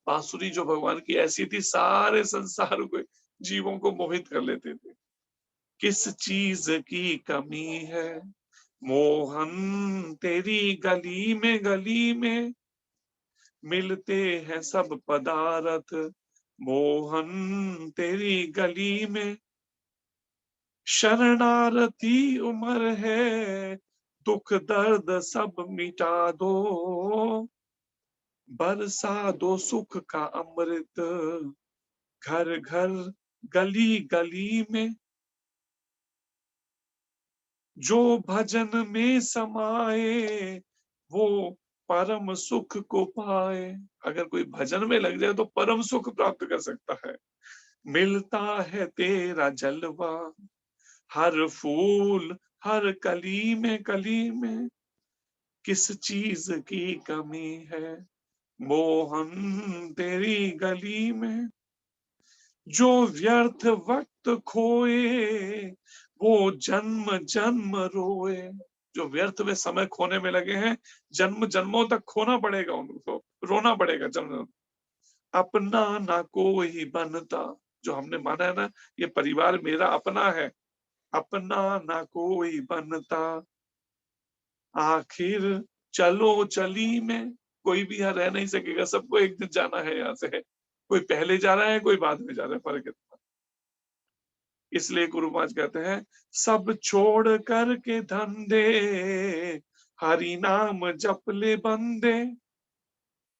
बांसुरी जो भगवान की ऐसी थी, सारे संसार को, जीवों को मोहित कर लेते थे। किस चीज की कमी है मोहन तेरी गली में मिलते हैं सब पदार्थ, मोहन तेरी गली में। शरणार्थी उम्र है दुख दर्द सब मिटा दो, बरसा दो सुख का अमृत घर घर गली गली में। जो भजन में समाए वो परम सुख को पाए। अगर कोई भजन में लग जाए तो परम सुख प्राप्त कर सकता है। मिलता है तेरा जलवा हर फूल हर कली में किस चीज की कमी है मोहन तेरी गली में। जो व्यर्थ वक्त खोए वो जन्म जन्म रोए। जो व्यर्थ में समय खोने में लगे हैं, जन्म जन्मों तक खोना पड़ेगा उनको, रोना पड़ेगा जन्म। अपना ना कोई बनता, जो हमने माना है ना, ये परिवार मेरा अपना है, अपना ना कोई बनता आखिर चलो चली में। कोई भी यहाँ रह नहीं सकेगा, सबको एक दिन जाना है यहाँ से। कोई पहले जा रहा है, कोई बाद में जा रहा है, फर्क इतना। इसलिए गुरु महाराज कहते हैं, सब छोड़ करके धंधे हरि नाम जप ले बंदे,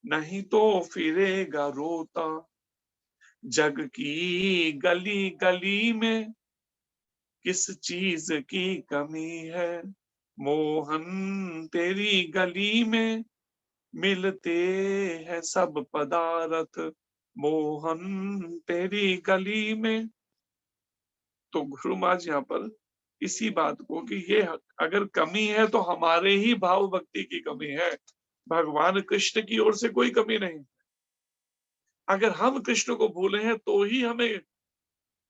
नहीं तो फिरेगा रोता जग की गली गली में, किस चीज की कमी है मोहन तेरी गली में, मिलते हैं सब पदार्थ मोहन तेरी गली में। तो गुरु महाराज यहाँ पर इसी बात को कि ये अगर कमी है तो हमारे ही भाव भक्ति की कमी है, भगवान कृष्ण की ओर से कोई कमी नहीं। अगर हम कृष्ण को भूले हैं तो ही हमें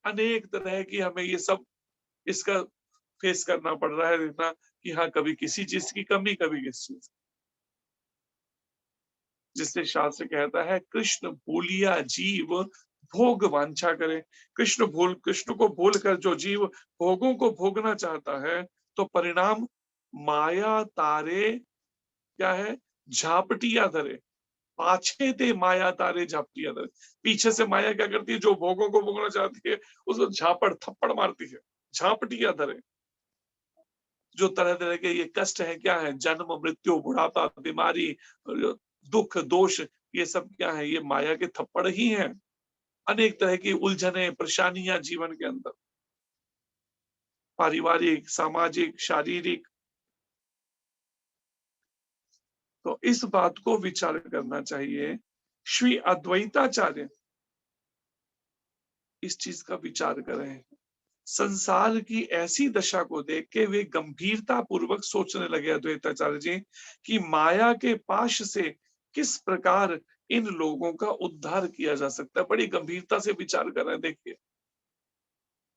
अनेक तरह की हमें ये सब इसका फेस करना पड़ रहा है, देखना कि हाँ कभी किसी चीज की कमी, कभी किसी चीज, जिससे शास्त्र कहता है कृष्ण भूलिया जीव भोग वांछा करे। कृष्ण को भूलकर जो जीव भोगों को भोगना चाहता है तो परिणाम माया तारे क्या है, झापटिया धरे, पाछे ते माया तारे झापटिया धरे। पीछे से माया क्या करती है, जो भोगों को भोगना चाहती है उसको झापड़ थप्पड़ मारती है, झापटिया धरे। जो तरह तरह के ये कष्ट है, क्या है, जन्म मृत्यु बुढ़ापा बीमारी दुख दोष, ये सब क्या है, ये माया के थप्पड़ ही हैं। अनेक तरह की उलझने परेशानियां जीवन के अंदर, पारिवारिक सामाजिक शारीरिक। तो इस बात को विचार करना चाहिए। श्री अद्वैताचार्य इस चीज का विचार करें। संसार की ऐसी दशा को देख के वे गंभीरता पूर्वक सोचने लगे अद्वैताचार्य जी कि माया के पाश से किस प्रकार इन लोगों का उद्धार किया जा सकता है। बड़ी गंभीरता से विचार कर रहे हैं। देखिए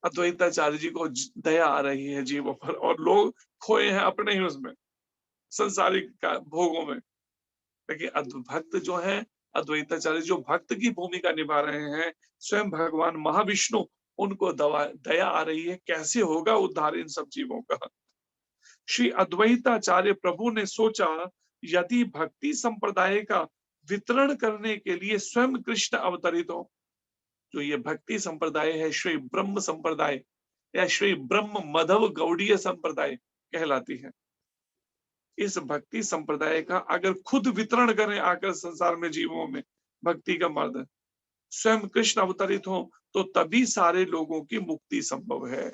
अद्वैताचार्य जी को दया आ रही है जीवों पर, और लोग खोए हैं अपने ही उसमें संसारिक भोगों में। लेकिन भक्त जो है, अद्वैताचार्य जो भक्त की भूमिका निभा रहे हैं, स्वयं भगवान महाविष्णु, उनको दया आ रही है, कैसे होगा उद्धार इन सब जीवों का। श्री अद्वैताचार्य प्रभु ने सोचा, यदि भक्ति संप्रदाय का वितरण करने के लिए स्वयं कृष्ण अवतरित हो, जो ये भक्ति संप्रदाय है, श्री ब्रह्म संप्रदाय या श्री ब्रह्म मधव गौड़ीय संप्रदाय कहलाती है, इस भक्ति संप्रदाय का अगर खुद वितरण करें आकर संसार में जीवों में भक्ति का मार्ग, स्वयं कृष्ण अवतरित हो, तो तभी सारे लोगों की मुक्ति संभव है,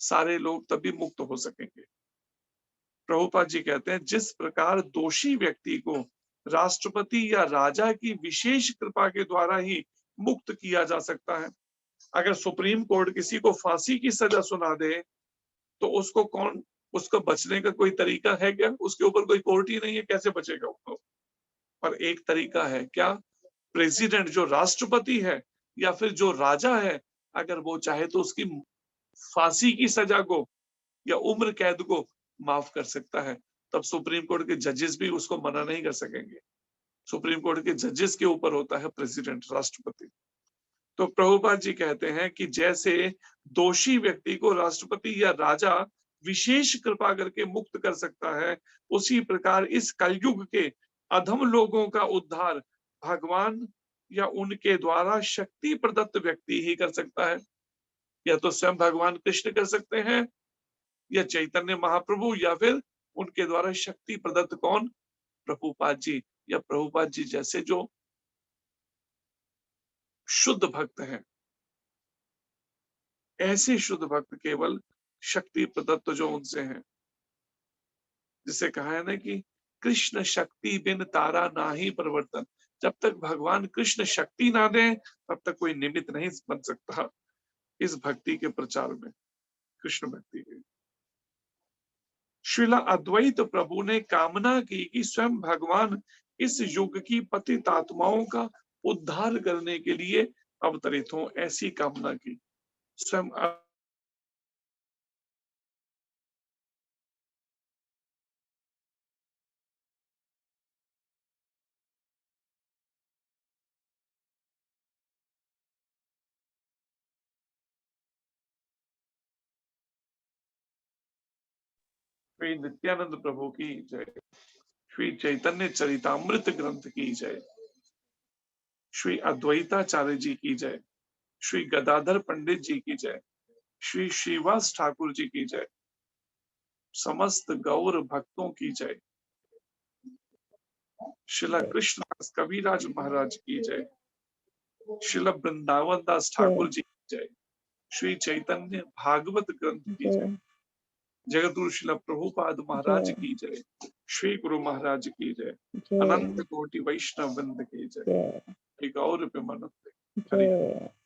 सारे लोग तभी मुक्त हो सकेंगे। प्रभुपाद जी कहते हैं, जिस प्रकार दोषी व्यक्ति को राष्ट्रपति या राजा की विशेष कृपा के द्वारा ही मुक्त किया जा सकता है। अगर सुप्रीम कोर्ट किसी को फांसी की सजा सुना दे तो उसको कौन, उसको बचने का कोई तरीका है क्या? उसके ऊपर कोई कोर्ट ही नहीं है, कैसे बचेगा वो? पर एक तरीका है, क्या? प्रेसिडेंट जो राष्ट्रपति है या फिर जो राजा है, अगर वो चाहे तो उसकी फांसी की सजा को या उम्र कैद को माफ कर सकता है। तब सुप्रीम कोर्ट के जजेस भी उसको मना नहीं कर सकेंगे। सुप्रीम कोर्ट के जजेस के ऊपर होता है प्रेसिडेंट, राष्ट्रपति। तो प्रभुपाद जी कहते हैं कि जैसे दोषी व्यक्ति को राष्ट्रपति या राजा विशेष कृपा करके मुक्त कर सकता है, उसी प्रकार इस कलयुग के अधम लोगों का उद्धार भगवान या उनके द्वारा शक्ति प्रदत्त व्यक्ति ही कर सकता है। या तो स्वयं भगवान कृष्ण कर सकते हैं, या चैतन्य महाप्रभु, या फिर उनके द्वारा शक्ति प्रदत्त कौन? प्रभुपाद जी, या प्रभुपाद जी जैसे जो शुद्ध भक्त हैं। ऐसे शुद्ध भक्त केवल शक्ति प्रदत्त जो उनसे हैं, जिसे कहा है ना कि कृष्ण शक्ति बिन तारा ना ही परिवर्तन। जब तक भगवान कृष्ण शक्ति ना दे तब तक कोई निमित्त नहीं बन सकता इस भक्ति के प्रचार में, कृष्ण भक्ति के। श्रीला अद्वैत प्रभु ने कामना की कि स्वयं भगवान इस युग की पतित आत्माओं का उद्धार करने के लिए अवतरित हों, ऐसी कामना की स्वयं। श्री नित्यानंद प्रभु की जय, श्री चैतन्य चरितामृत ग्रंथ की जय, श्री अद्वैताचार्य जी की जय, श्री गदाधर पंडित जी की जय, श्री श्रीवास ठाकुर जी की जय। समस्त गौर भक्तों की जय। शिला कृष्णदास कविराज महाराज की जय। शिला वृंदावन दास ठाकुर जी की जय। श्री चैतन्य भागवत ग्रंथ की जय। जगतगुरु शिला प्रभुपाद महाराज की जय। श्री गुरु महाराज की जय। अनंत कोटि वैष्णव वृंद की जय। एक और पे मनते हरि।